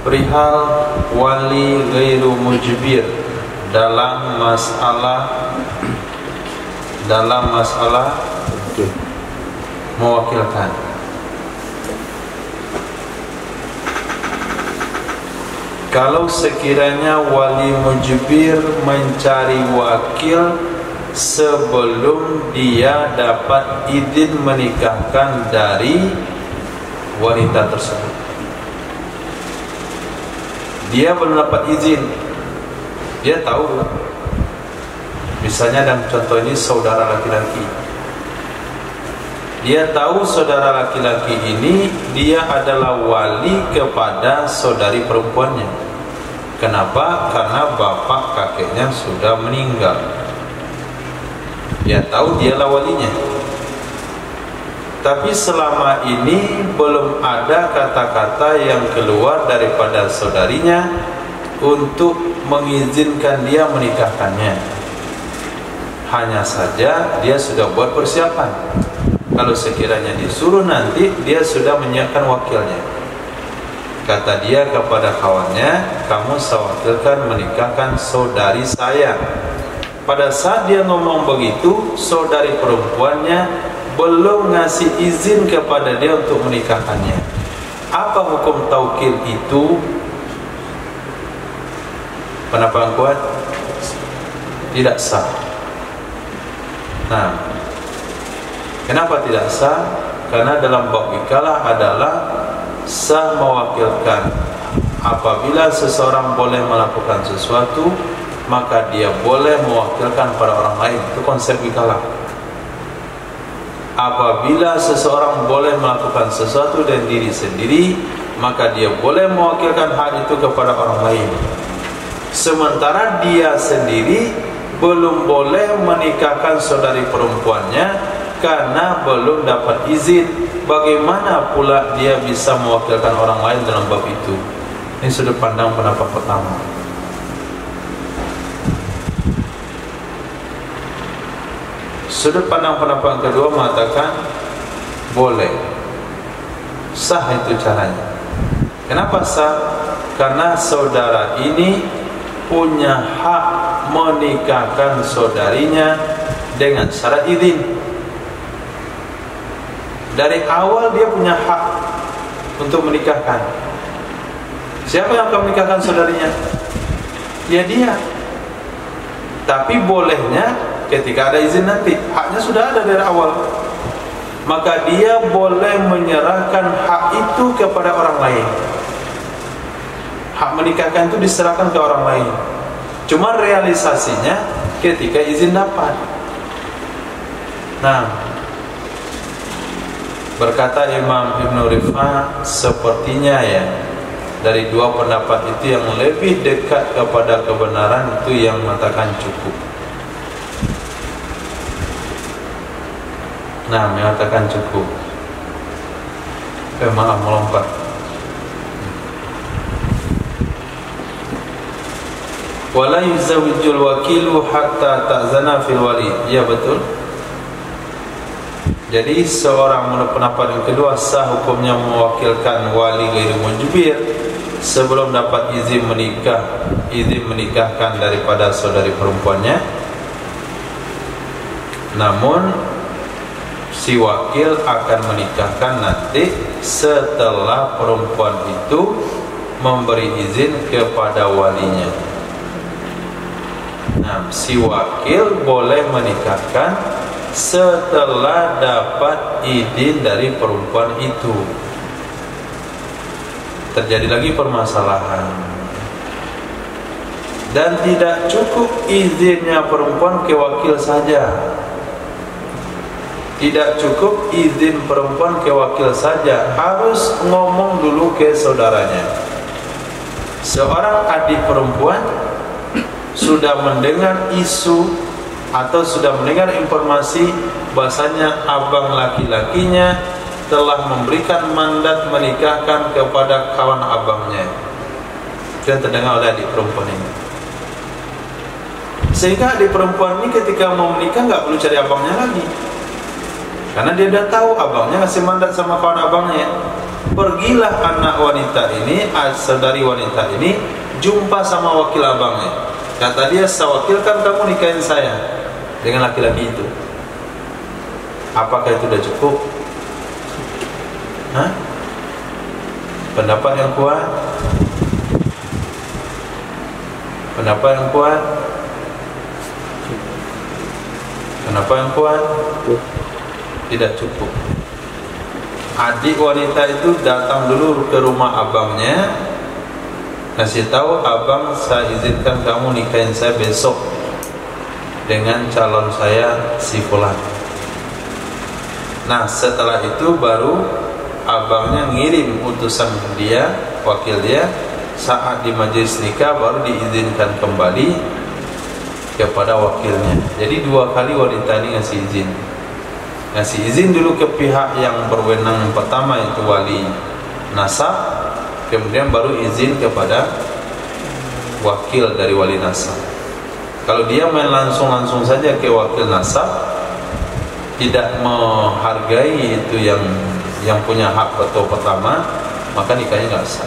perihal wali ghairu mujbir dalam masalah mewakilkan. Kalau sekiranya wali mujbir mencari wakil sebelum dia dapat izin menikahkan dari wanita tersebut, dia belum dapat izin, dia tahu, misalnya dalam contoh ini saudara laki-laki, dia tahu saudara laki-laki ini dia adalah wali kepada saudari perempuannya. Kenapa? Karena bapak kakeknya sudah meninggal. Dia tahu dialah walinya. Tapi selama ini belum ada kata-kata yang keluar daripada saudarinya untuk mengizinkan dia menikahkannya. Hanya saja dia sudah buat persiapan. Kalau sekiranya disuruh nanti, dia sudah menyiapkan wakilnya. Kata dia kepada kawannya, kamu saya wakilkan menikahkan saudari saya. Pada saat dia ngomong begitu, saudari perempuannya belum ngasih izin kepada dia untuk menikahkannya. Apa hukum taukil itu? Pendapat kuat? Tidak sah. Nah, kenapa tidak sah? Karena dalam bab wikalah adalah sah mewakilkan. Apabila seseorang boleh melakukan sesuatu, maka dia boleh mewakilkan pada orang lain. Itu konsep wikalah. Apabila seseorang boleh melakukan sesuatu dan diri sendiri, maka dia boleh mewakilkan hal itu kepada orang lain. Sementara dia sendiri belum boleh menikahkan saudari perempuannya karena belum dapat izin. Bagaimana pula dia bisa mewakilkan orang lain dalam bab itu? Ini sudut pandang pendapat pertama. Sudut pandang pendapat kedua mengatakan boleh, sah itu caranya. Kenapa sah? Karena saudara ini punya hak menikahkan saudarinya dengan syarat izin. Dari awal dia punya hak untuk menikahkan. Siapa yang akan menikahkan saudarinya? Ya dia. Tapi bolehnya ketika ada izin nanti. Haknya sudah ada dari awal. maka dia boleh menyerahkan hak itu kepada orang lain. Hak menikahkan itu diserahkan ke orang lain. Cuma realisasinya ketika izin dapat. Nah, berkata Imam Ibn Rif'ah, sepertinya ya, dari dua pendapat itu yang lebih dekat kepada kebenaran itu yang mengatakan cukup. Nah, mengatakan cukup. Maaf, melompat. Wala yuzawijul wakilu hatta ta'zana fil wali. Ya, betul. Jadi seorang menurut pendapat yang kedua sah hukumnya mewakilkan wali ghairu mujbir sebelum dapat izin menikahkan daripada saudari perempuannya. Namun si wakil akan menikahkan nanti setelah perempuan itu memberi izin kepada walinya. Nah, si wakil boleh menikahkan setelah dapat izin dari perempuan itu. Terjadi lagi permasalahan, dan tidak cukup izinnya perempuan ke wakil saja. Tidak cukup izin perempuan ke wakil saja, harus ngomong dulu ke saudaranya. Seorang adik perempuan sudah mendengar isu atau sudah mendengar informasi bahasanya abang laki-lakinya telah memberikan mandat menikahkan kepada kawan abangnya. Itu yang terdengar oleh adik perempuan ini. Sehingga adik perempuan ini ketika mau menikah nggak perlu cari abangnya lagi, karena dia sudah tahu abangnya ngasih mandat sama kawan abangnya. Pergilah anak wanita ini, saudari wanita ini, jumpa sama wakil abangnya. Kata dia, saya wakilkan kamu nikahin saya dengan laki-laki itu. Apakah itu sudah cukup? Hah? Pendapat yang kuat? Pendapat yang kuat? Pendapat yang kuat? Tidak cukup. Adik wanita itu datang dulu ke rumah abangnya, kasih tahu, abang, saya izinkan kamu nikahin saya besok dengan calon saya si fulan. Nah, setelah itu baru abangnya ngirim utusan dia, wakil dia, saat di majelis nikah baru diizinkan kembali kepada wakilnya. Jadi dua kali wanita ini ngasih izin. Ngasih izin dulu ke pihak yang berwenang, yang pertama itu wali nasab, kemudian baru izin kepada wakil dari wali nasab. Kalau dia main langsung saja ke wakil nasab, tidak menghargai itu yang punya hak betul pertama, maka nikahnya nggak sah.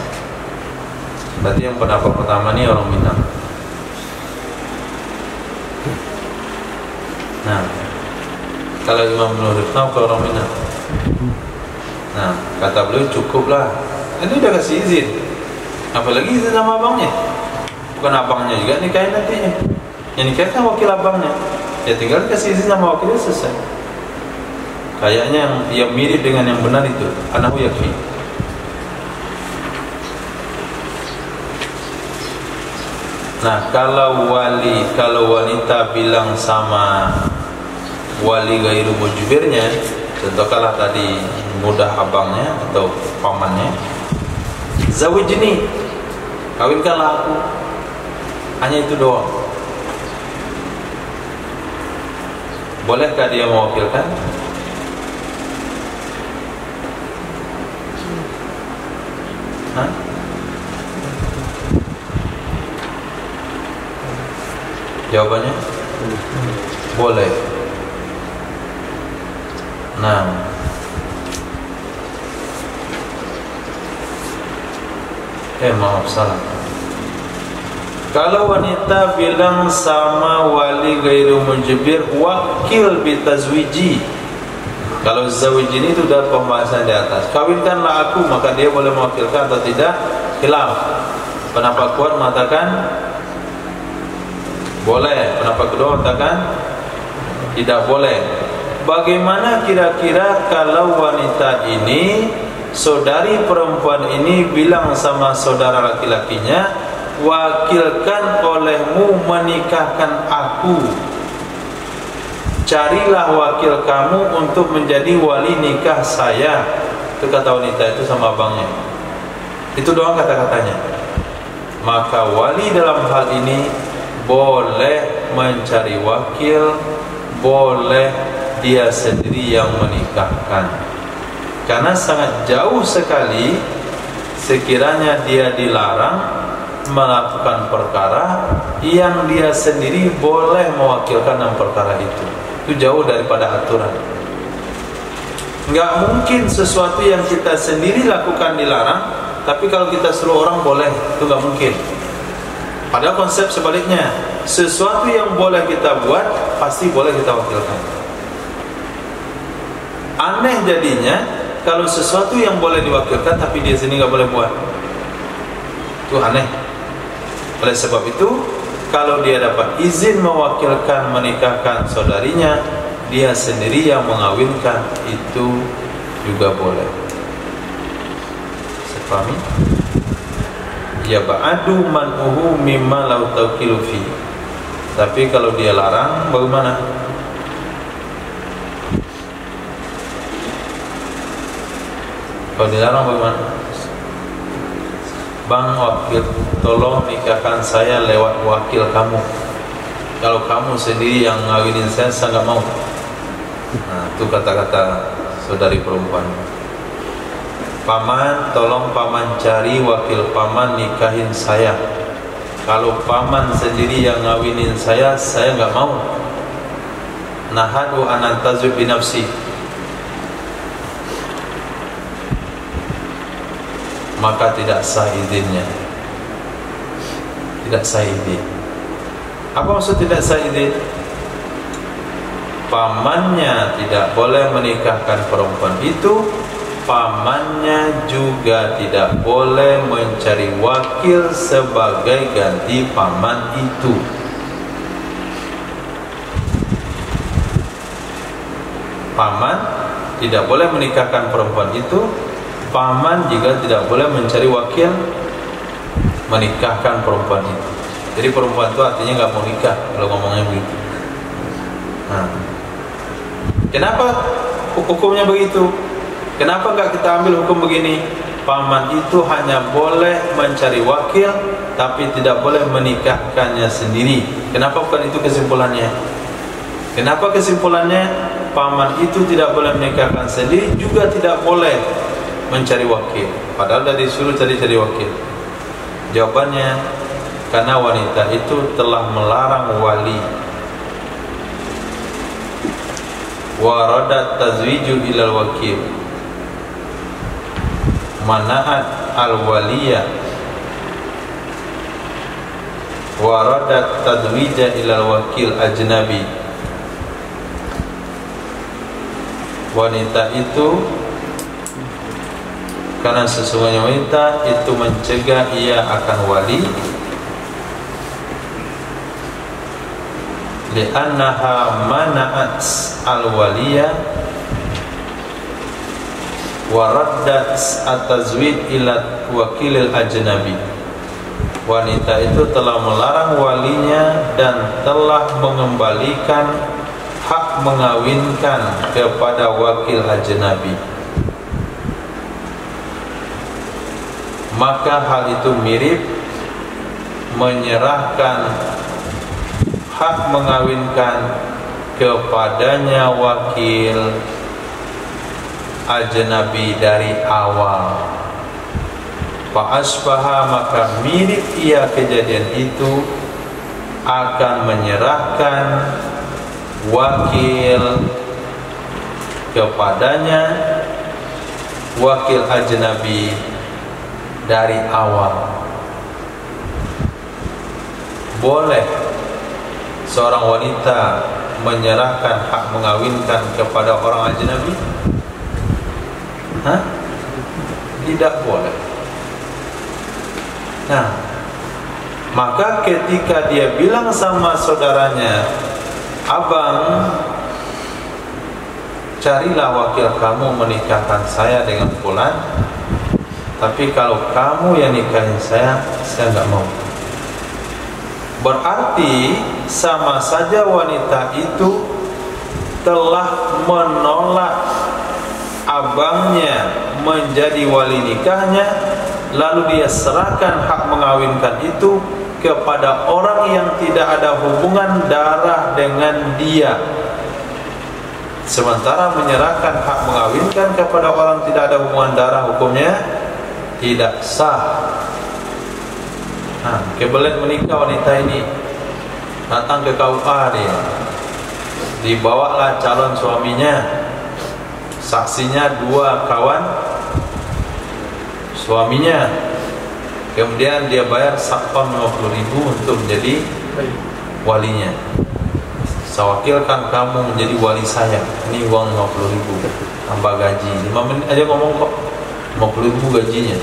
Berarti yang pendapat pertama ini orang Minang. Nah, kalau Imam Ibn Rif'ah ke orang Minang, nah kata beliau cukuplah. Ini udah kasih izin, apalagi izin sama abangnya. Bukan abangnya juga nikahin nantinya, yang nikahin kan wakil abangnya. Ya tinggal kasih izin sama wakilnya, selesai. Kayaknya yang mirip dengan yang benar itu anahu yakin. Nah, kalau wanita bilang sama wali ghairu mujbirnya, contohkanlah tadi mudah abangnya atau pamannya, zawijni, kawinkanlah aku, hanya itu doang. Bolehkah dia mewakilkan? Hah? Jawabannya boleh. Nah, maaf salah. Kalau wanita bilang sama wali ghairu mujbir, wakil bitazwiji. Kalau zawiji ini sudah pembahasan di atas. Kawinkanlah aku, maka dia boleh mewakilkan atau tidak? Khilaf. Pendapat kuat mengatakan boleh. Pendapat kedua mengatakan tidak boleh. bagaimana kira-kira kalau wanita ini, saudari perempuan ini bilang sama saudara laki-lakinya, wakilkan olehmu menikahkan aku, carilah wakil kamu untuk menjadi wali nikah saya. Itu kata wanita itu sama abangnya. Itu doang kata-katanya. Maka wali dalam hal ini boleh mencari wakil, boleh dia sendiri yang menikahkan. Karena sangat jauh sekali sekiranya dia dilarang melakukan perkara yang dia sendiri boleh mewakilkan dalam perkara itu. Itu jauh daripada aturan. Enggak mungkin sesuatu yang kita sendiri lakukan dilarang, tapi kalau kita suruh orang boleh, itu enggak mungkin. Padahal konsep sebaliknya, sesuatu yang boleh kita buat pasti boleh kita wakilkan. Aneh jadinya kalau sesuatu yang boleh diwakilkan tapi dia sendiri enggak boleh buat. Itu aneh. Oleh sebab itu, kalau dia dapat izin mewakilkan menikahkan saudarinya, dia sendiri yang mengawinkan, itu juga boleh. Sepahami? Ya ba'adu man'uhu mimma lau tawkilu fi. Tapi kalau dia larang, bagaimana? Kalau dilarang bagaimana? Bang, wakil, tolong nikahkan saya lewat wakil kamu. Kalau kamu sendiri yang ngawinin saya nggak mau. Nah, itu kata-kata saudari perempuan. Paman, tolong paman cari wakil paman nikahin saya. Kalau paman sendiri yang ngawinin saya nggak mau. Nahadu anantazub binafsi. Maka tidak sah izinnya. Tidak sah izin. Apa maksud tidak sah izin? Pamannya tidak boleh menikahkan perempuan itu, pamannya juga tidak boleh mencari wakil sebagai ganti paman itu. Paman tidak boleh menikahkan perempuan itu, paman juga tidak boleh mencari wakil menikahkan perempuan itu. Jadi perempuan itu artinya nggak mau nikah kalau ngomongnya begitu. Nah, kenapa hukumnya begitu? Kenapa nggak kita ambil hukum begini? Paman itu hanya boleh mencari wakil, tapi tidak boleh menikahkannya sendiri. Kenapa bukan itu kesimpulannya? Kenapa kesimpulannya? Paman itu tidak boleh menikahkan sendiri, juga tidak boleh mencari wakil. Padahal dari disuruh cari wakil. Jawabannya, karena wanita itu telah melarang wali. Waradat tazwiju ilal wakil, mana'at al-waliyah. Waradat tazwija ilal wakil ajnabi. Wanita itu, karena sesungguhnya wanita itu mencegah ia akan wali, li'annaha mana'at al-waliyah wa raddat at-tazwid ila wakilil ajnabi. Wanita itu telah melarang walinya dan telah mengembalikan hak mengawinkan kepada wakil ajnabi. Maka hal itu mirip menyerahkan hak mengawinkan kepadanya wakil ajnabi dari awal. Fa asbaha, maka mirip ia kejadian itu akan menyerahkan wakil kepadanya wakil ajnabi dari awal. Boleh seorang wanita menyerahkan hak mengawinkan kepada orang ajnabi? Hah? Tidak boleh. Nah, maka ketika dia bilang sama saudaranya, abang, carilah wakil kamu menikahkan saya dengan fulan, tapi kalau kamu yang nikahin saya nggak mau. Berarti sama saja wanita itu telah menolak abangnya menjadi wali nikahnya, lalu dia serahkan hak mengawinkan itu kepada orang yang tidak ada hubungan darah dengan dia. Sementara menyerahkan hak mengawinkan kepada orang tidak ada hubungan darah, hukumnya tidak sah. Nah, kebelet menikah wanita ini, datang ke KUA dia, dibawalah calon suaminya, saksinya 2 kawan suaminya, kemudian dia bayar sakpam 50.000 untuk menjadi walinya. Saya wakilkan kamu menjadi wali saya, ini uang 50.000 tambah gaji. 5 menit aja ngomong kok 50.000 gajinya,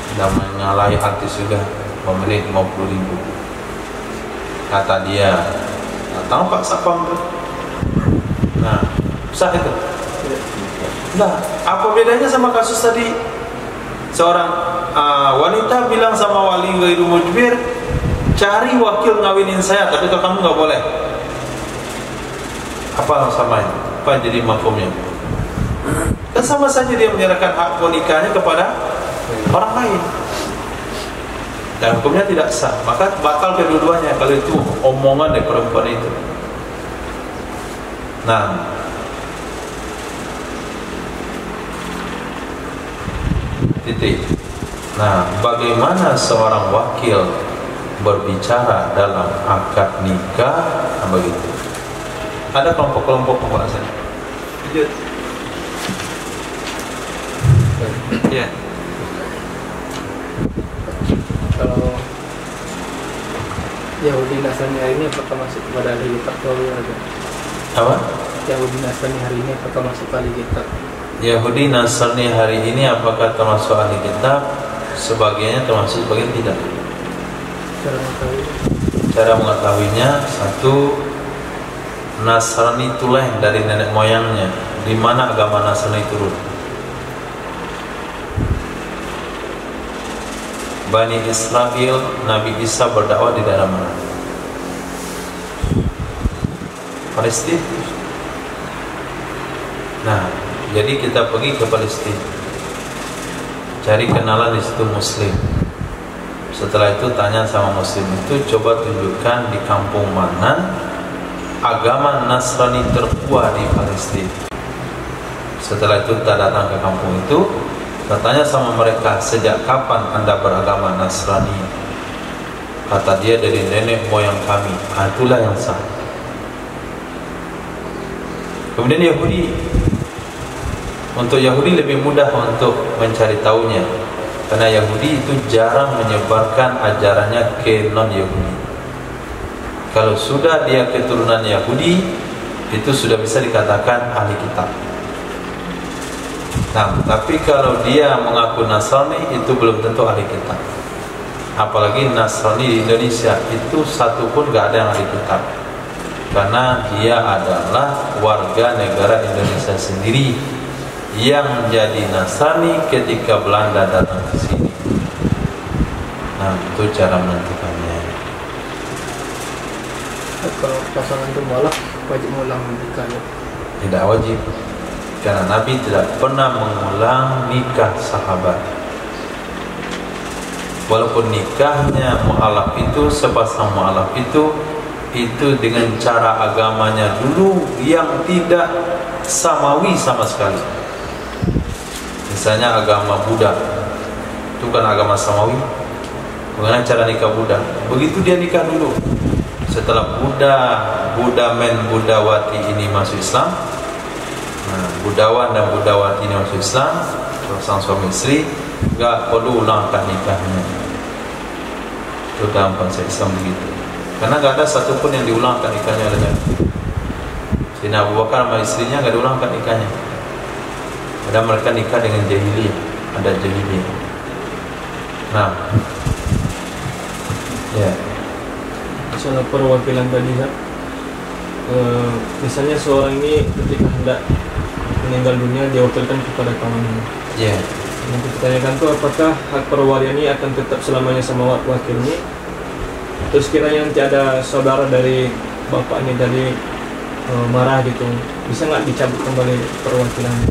sudah menyalahi artis sudah. 5 menit 50.000. Kata dia, datang Pak Sapam tuh. Nah, sah itu. Nah, apa bedanya sama kasus tadi? Seorang wanita bilang sama wali ghairu mujbir, cari wakil ngawinin saya, tapi kalau kamu nggak boleh. Apa samanya? Apa jadi mafhumnya? Dan sama saja dia menyerahkan hak nikahnya kepada orang lain, dan hukumnya tidak sah. Maka batal kedua-duanya kalau itu omongan dari perempuan itu. Nah, titik. Nah, bagaimana seorang wakil berbicara dalam akad nikah? Nah, begitu. Ada kelompok-kelompok pembahasan. Ya.
Kalau Yahudi Nasrani hari ini apakah masuk kepada ahli kitab atau ada?
Apa?
Yahudi Nasrani hari ini apakah masuk ke ahli kitab?
Yahudi Nasrani hari ini apakah termasuk ahli kitab? Sebagiannya termasuk, sebagian tidak. Cara mengetahuinya, satu, Nasrani tulen dari nenek moyangnya. Di mana agama Nasrani turun? Bani Israel, Nabi Isa berdakwah di daerah mana? Palestina. Nah, jadi kita pergi ke Palestina, cari kenalan di situ Muslim. Setelah itu tanya sama Muslim itu, coba tunjukkan di kampung mana agama Nasrani terkuat di Palestina. Setelah itu kita datang ke kampung itu, bertanya sama mereka, sejak kapan anda beragama Nasrani? Kata dia, dari nenek moyang kami. Itulah yang sah. Kemudian Yahudi, untuk Yahudi lebih mudah untuk mencari tahunya, karena Yahudi itu jarang menyebarkan ajarannya ke non-Yahudi. Kalau sudah dia keturunan Yahudi, itu sudah bisa dikatakan ahli kitab. Nah, tapi kalau dia mengaku Nasrani, itu belum tentu ahli kitab. Apalagi Nasrani di Indonesia, itu satu pun gak ada yang ahli kitab, karena dia adalah warga negara Indonesia sendiri yang jadi Nasrani ketika Belanda datang ke sini. Nah, itu cara menentukannya.
Kalau pasangan itu mualaf, wajib mengulang nikahnya?
Tidak wajib, karena Nabi tidak pernah mengulang nikah sahabat. Walaupun nikahnya mu'alaf itu, sepasang mu'alaf itu dengan cara agamanya dulu yang tidak samawi sama sekali. Misalnya agama Buddha, itu kan agama samawi. Bagaimana cara nikah Buddha? Begitu dia nikah dulu. Setelah Buddhawati ini masuk Islam, nah, Buddhawan dan Buddhawati ini masuk Islam, sang suami istri, enggak perlu ulangkan nikahnya. Itu dalam konsep Islam begitu. Karena enggak ada satupun yang diulangkan nikahnya oleh Nabi. Sayyidina Abu Bakar sama istrinya enggak diulangkan nikahnya. Ada mereka nikah dengan jahiliyah, ada jahiliyah. Nah, ya.
Soal perwakilan tadi, misalnya seorang ini ketika hendak meninggal dunia dia wakilkan kepada kawannya.
Ya.
Yang ditanyakan tuh apakah hak perwalian ini akan tetap selamanya sama wakilnya? Terus kiranya nanti ada saudara dari bapak ini dari marah gitu, bisa nggak dicabut kembali perwakilannya?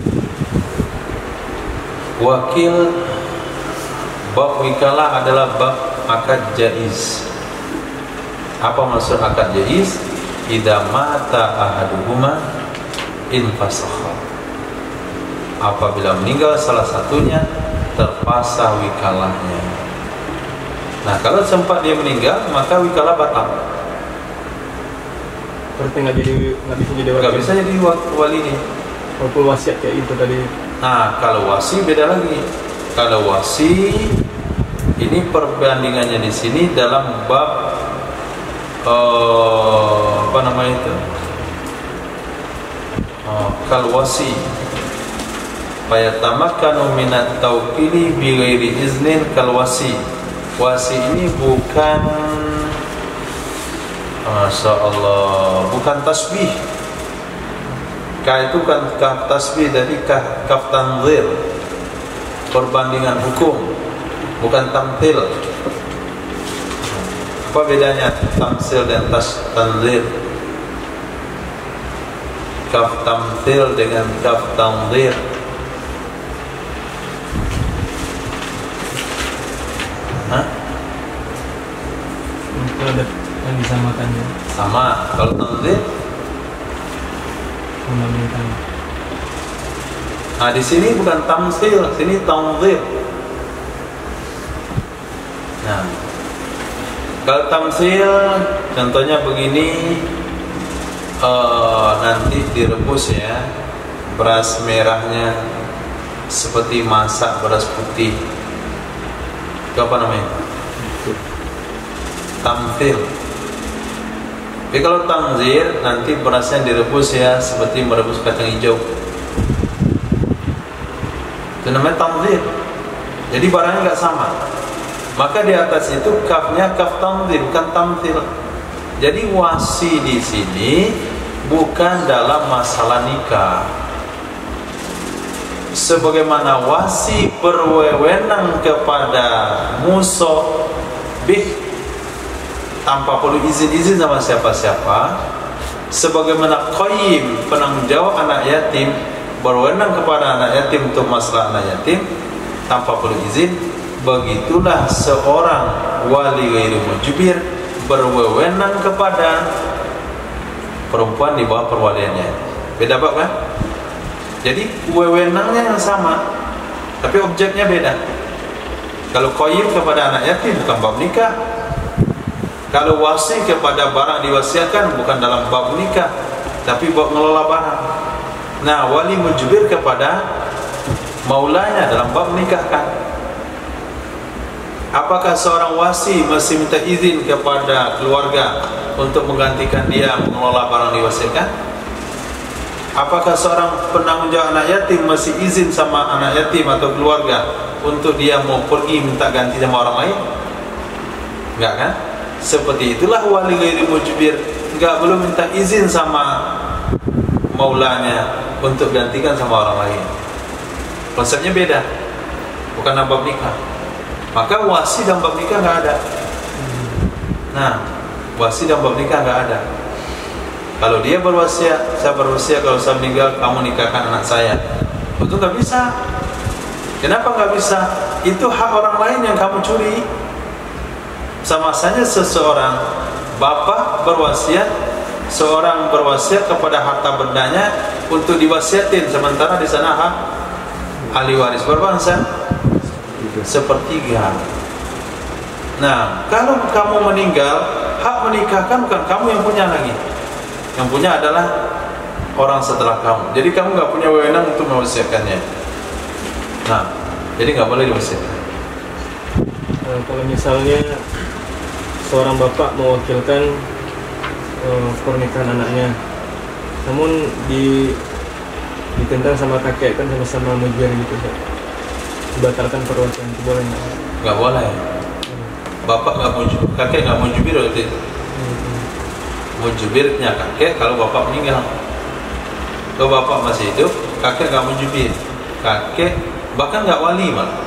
Wakil bab wikalah adalah bab akad jaiz. Apa maksud akad jaiz? Idza mata ahaduhuma infasakha. Apabila meninggal salah satunya, terpasang wikalahnya. Nah, kalau sempat dia meninggal, maka wikalah batal.
Berarti nggak bisa jadi wakil.
Nggak bisa jadi wali nih.
Walaupun wasiat kayak itu tadi.
Nah, kalau wasi beda lagi. Kalau wasi ini perbandingannya di sini dalam bab apa namanya itu? Kal wasi. Fayatamakkanu minat tawqili bi ghairi iznin kal wasi. Wasi ini bukan, Masya Allah, bukan tasbih. Ka itu kan kaf tasbih, jadi kaf tanzir, perbandingan hukum, bukan tamthil. Apa bedanya tamthil dan tanzir? Kaf tamthil dengan kaf tanzir.
Ada yang disamakannya.
Sama. Kalau tanzir,
membandingkan.
nah di sini bukan tamsil, sini tanzir. Nah, kalau tamsil contohnya begini, nanti direbus ya, beras merahnya seperti masak beras putih. Itu apa namanya? Tamthil. Tapi kalau tanzir, nanti berasnya direbus ya, seperti merebus kacang hijau. Itu namanya tanzir. Jadi barangnya nggak sama. Maka di atas itu kafnya kaf tanzir, bukan tamthil. Jadi wasi di sini bukan dalam masalah nikah. Sebagaimana wasi berwenang kepada musobih tanpa perlu izin sama siapa-siapa, sebagaimana qayyim penanggung jawab anak yatim berwenang kepada anak yatim untuk masalah anak yatim tanpa perlu izin, begitulah seorang wali ghairu mujbir berwenang kepada perempuan di bawah perwaliannya. Beda bab kan? Jadi wewenangnya yang sama, tapi objeknya beda. Kalau qayyim kepada anak yatim bukan bab nikah. Kalau wasi kepada barang diwasiatkan bukan dalam bab nikah, tapi bab mengelola barang. Nah, wali mujbir kepada maulanya dalam bab nikah kan. Apakah seorang wasi mesti minta izin kepada keluarga untuk menggantikan dia mengelola barang diwasiatkan? Apakah seorang penanggung jawab anak yatim mesti izin sama anak yatim atau keluarga untuk dia mau pergi minta ganti sama orang lain? Enggak kan? Seperti itulah wali ghairu mujbir, enggak belum minta izin sama maulanya untuk gantikan sama orang lain. Konsepnya beda, bukan dalam bab nikah. Maka wasi dalam bab nikah enggak ada. Nah, wasi dalam bab nikah enggak ada. Kalau dia berwasiat, saya berwasiat kalau saya meninggal kamu nikahkan anak saya, itu enggak bisa. Kenapa enggak bisa? Itu hak orang lain yang kamu curi. Sama saja seseorang bapak berwasiat, seorang berwasiat kepada harta bendanya untuk diwasiatin, sementara di sana hak ahli waris berbangsa sepertiga. Nah, kalau kamu meninggal, hak menikahkan bukan kamu yang punya lagi, yang punya adalah orang setelah kamu. Jadi kamu nggak punya wewenang untuk mewasiatkannya. Nah, jadi nggak boleh diwasiatkan.
Kalau misalnya seorang bapak mewakilkan pernikahan anaknya, namun ditentang sama kakek kan sama-sama mujbir gitu, dibatalkan perwakilan itu boleh nggak?
Nggak boleh. Bapak nggak mujbir, kakek nggak mujbir berarti. Mujbirnya kakek kalau bapak meninggal. Kalau bapak masih hidup, kakek nggak mujibir, kakek bahkan nggak wali malah,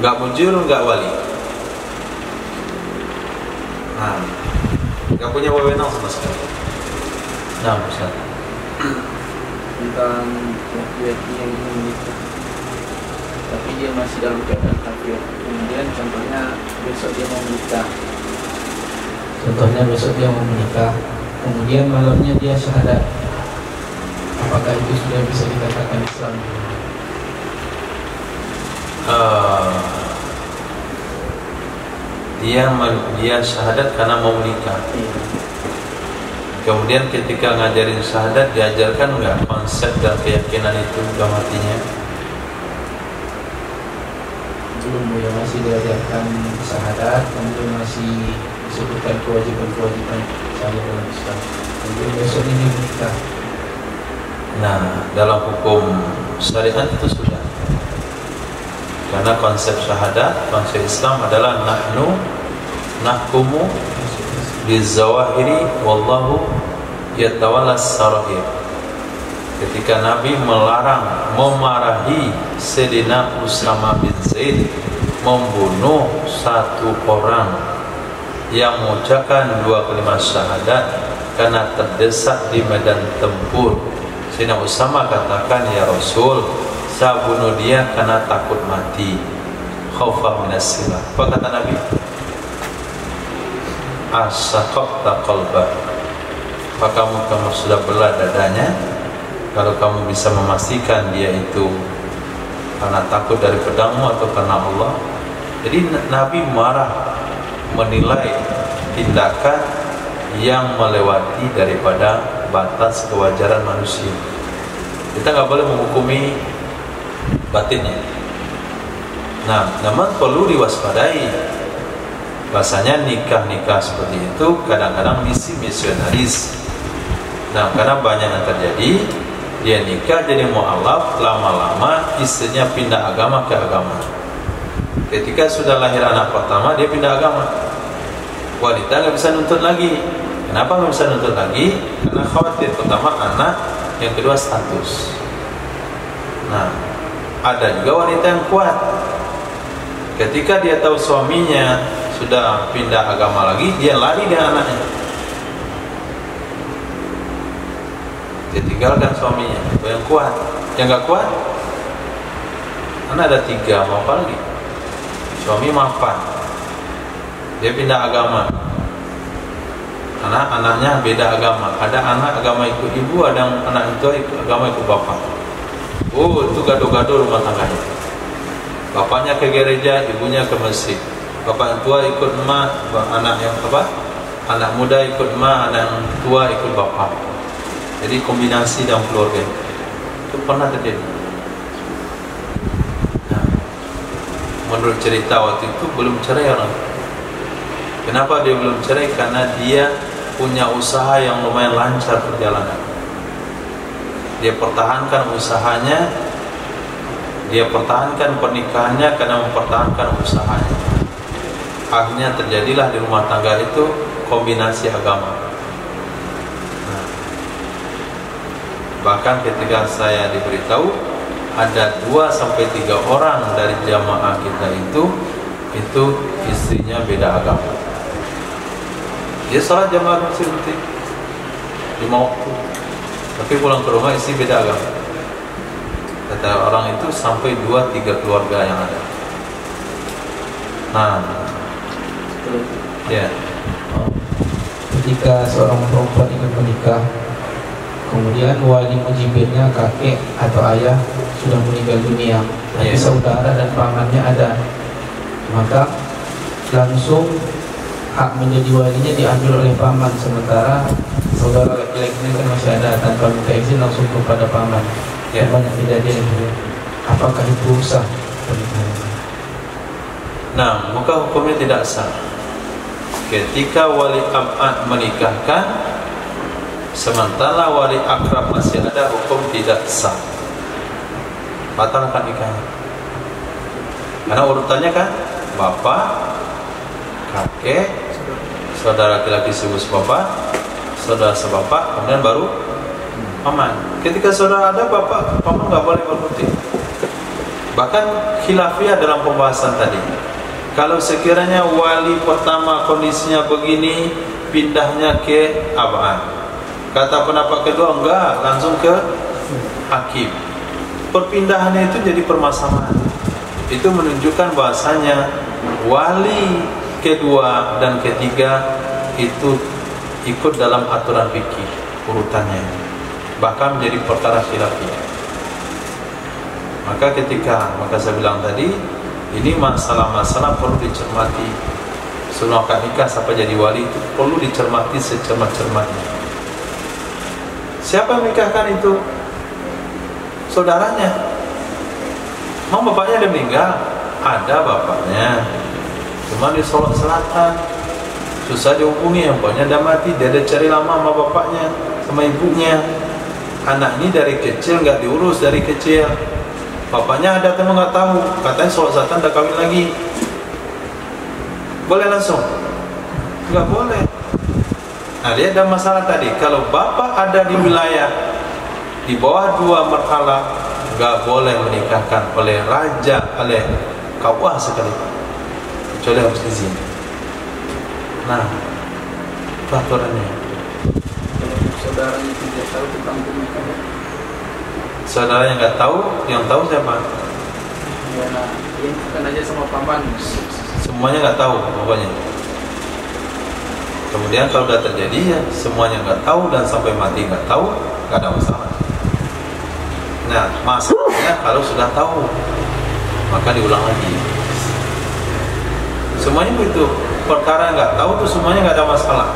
nggak mujur, nggak wali. Nah, nggak punya wewenang sama sekali. Nah, Ustaz.
Tentang laki-laki yang ingin menikah tapi dia masih dalam keadaan kafir, kemudian contohnya besok dia mau menikah, kemudian malamnya dia syahadat, apakah itu sudah bisa dikatakan Islam?
Dia syahadat karena mau menikah. Kemudian ketika ngajarin syahadat, diajarkan nggak konsep dan keyakinan itu dalam hatinya?
Belum, ya masih diajarkan syahadat, kemudian masih disebutkan kewajiban-kewajiban saya dalam Islam. Kemudian besok ini menikah.
Nah, dalam hukum syariat itu sudah. Karena konsep syahadat, konsep Islam adalah nahkumu bizawahiri wallahu yatawalla sarair. Ketika Nabi memarahi Sayyidina Usama bin Zaid membunuh satu orang yang mengucapkan 2 kalimat syahadat karena terdesak di medan tempur, Sayyidina Usama katakan, ya Rasul, saya bunuh dia karena takut mati, khaufa minas silah. Apa kata Nabi? Asaqaqta qalbah. Apa kamu sudah belah dadanya kalau kamu bisa memastikan dia itu karena takut dari pedangmu atau karena Allah? Jadi Nabi marah, menilai tindakan yang melewati daripada batas kewajaran manusia. Kita nggak boleh menghukumi batinnya. Nah, namun perlu diwaspadai. Bahasanya nikah-nikah seperti itu kadang-kadang misi misionaris. Nah, karena banyak yang terjadi, dia nikah jadi mu'alaf, lama-lama istrinya pindah agama ke agama. Ketika sudah lahir anak pertama, dia pindah agama. Wanita nggak bisa nuntut lagi. Kenapa nggak bisa nuntut lagi? Karena khawatir, pertama anak, yang kedua status. Nah, ada juga wanita yang kuat. Ketika dia tahu suaminya sudah pindah agama lagi, dia lari dengan anaknya. Dia tinggalkan suaminya. Itu yang kuat. Yang nggak kuat, karena ada 3, mau apa lagi? Suami mapan, dia pindah agama. Anak-anaknya beda agama. Ada anak agama ikut ibu, ada anak itu agama ikut bapak. Oh, itu gaduh-gaduh rumah tangganya. Bapaknya ke gereja, ibunya ke masjid. Bapak yang tua ikut emak, anak yang anak muda ikut emak, anak yang tua ikut bapak. Jadi kombinasi dalam keluarga itu pernah terjadi. Nah, menurut cerita waktu itu belum cerai orang. Kenapa dia belum cerai? Karena dia punya usaha yang lumayan lancar perjalanan. Dia pertahankan usahanya, dia pertahankan pernikahannya karena mempertahankan usahanya. Akhirnya terjadilah di rumah tangga itu kombinasi agama. Nah, bahkan ketika saya diberitahu ada 2-3 orang dari jamaah kita itu istrinya beda agama. Dia sholat jamaah muslim 5 waktu, tapi pulang ke rumah istri beda agama. Kata orang itu sampai 2-3 keluarga yang ada. Nah, ya.
Ketika seorang perempuan ingin menikah, kemudian wali mujibirnya kakek atau ayah sudah meninggal dunia, tapi saudara dan pamannya ada, maka langsung hak menjadi walinya diambil oleh paman, sementara saudara laki-lakinya kan masih ada, tanpa minta izin langsung kepada paman. Banyak kejadian itu. Apakah itu sah?
Nah, maka hukumnya tidak sah. Ketika wali abad menikahkan sementara wali akrab masih ada, hukum tidak sah. Batalkan nikahnya. Karena urutannya kan bapak, kakek, saudara laki-laki sebapak, saudara sebapak, kemudian baru paman. Ketika saudara ada, bapak paman nggak boleh berkutik. Bahkan khilafiyah dalam pembahasan tadi. Kalau sekiranya wali pertama kondisinya begini, pindahnya ke abang. Kata pendapat kedua enggak, langsung ke hakim. Perpindahannya itu jadi permasalahan. Itu menunjukkan bahasanya wali kedua dan ketiga itu ikut dalam aturan fikih urutannya, bahkan menjadi perkara khilafiyah. Maka saya bilang tadi, ini masalah-masalah perlu dicermati. Sebelum akad nikah sampai jadi wali itu perlu dicermati secermat-cermatnya. Siapa yang menikahkan itu? Saudaranya. Memang bapaknya ada meninggal? Ada bapaknya, cuma di Solok Selatan, susah dihubungi. Bapaknya udah mati, dia ada cari lama sama bapaknya, sama ibunya. Anak ini dari kecil nggak diurus dari kecil. Bapaknya ada tapi nggak tahu, katanya Solok Selatan udah kawin lagi. Boleh langsung? Nggak boleh. Nah, dia ada masalah tadi. Kalau bapak ada di wilayah di bawah 2 marhalah, nggak boleh menikahkan oleh raja, oleh KUA sekalipun, kecuali harus izin. Nah, peraturannya.
Saudaranya tidak tahu tentang pernikahan.
Saudara yang nggak tahu, yang tahu siapa?
Ya, yang bukan aja sama paman.
Semuanya nggak tahu pokoknya. Kemudian kalau udah terjadi ya semuanya nggak tahu dan sampai mati nggak tahu, nggak ada masalah. Nah, masalahnya kalau sudah tahu maka diulang lagi. Semuanya begitu. Perkara nggak tahu tuh semuanya nggak ada masalah.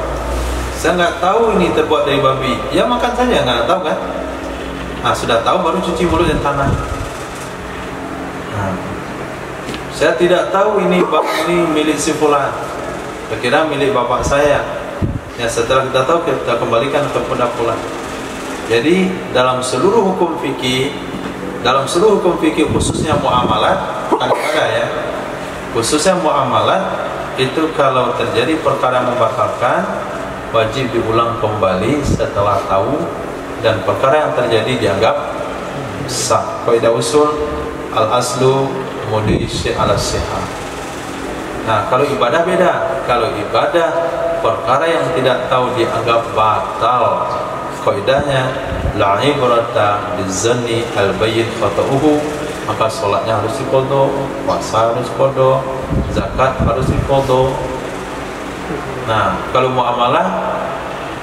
Saya nggak tahu ini terbuat dari babi, ya makan saja, nggak tahu kan? Nah, sudah tahu baru cuci mulut dan tanah. Nah, saya tidak tahu ini milik si fulan, kira milik bapak saya. Ya, setelah kita tahu kita kembalikan kepada fulan. Jadi dalam seluruh hukum fikih, khususnya muamalat, ada ya, khususnya muamalat itu kalau terjadi perkara membatalkan, wajib diulang kembali setelah tahu dan perkara yang terjadi dianggap sah. Kaidah usul al-aslu mudi syai' ala sihah. Nah, kalau ibadah beda. Kalau ibadah perkara yang tidak tahu dianggap batal. Kaidahnya la ibrata bizanni al-bayyin khata'uhu, maka salatnya harus diqadha, puasa harus qadha, zakat harus diqadha. Nah, kalau muamalah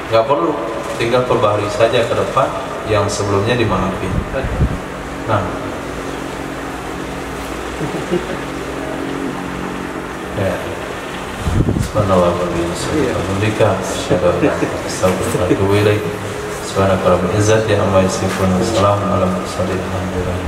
enggak perlu, tinggal perbaharui saja ke depan yang sebelumnya dimaafin. Nah, ya. Subhanallah wa bihamdihi, asyhadu an la ilaha illa anta, astaghfiruka wa atubu ilaik. Subhanaka rabbil izzati amma yasifun, wa salamun alal mursalin, alhamdulillah.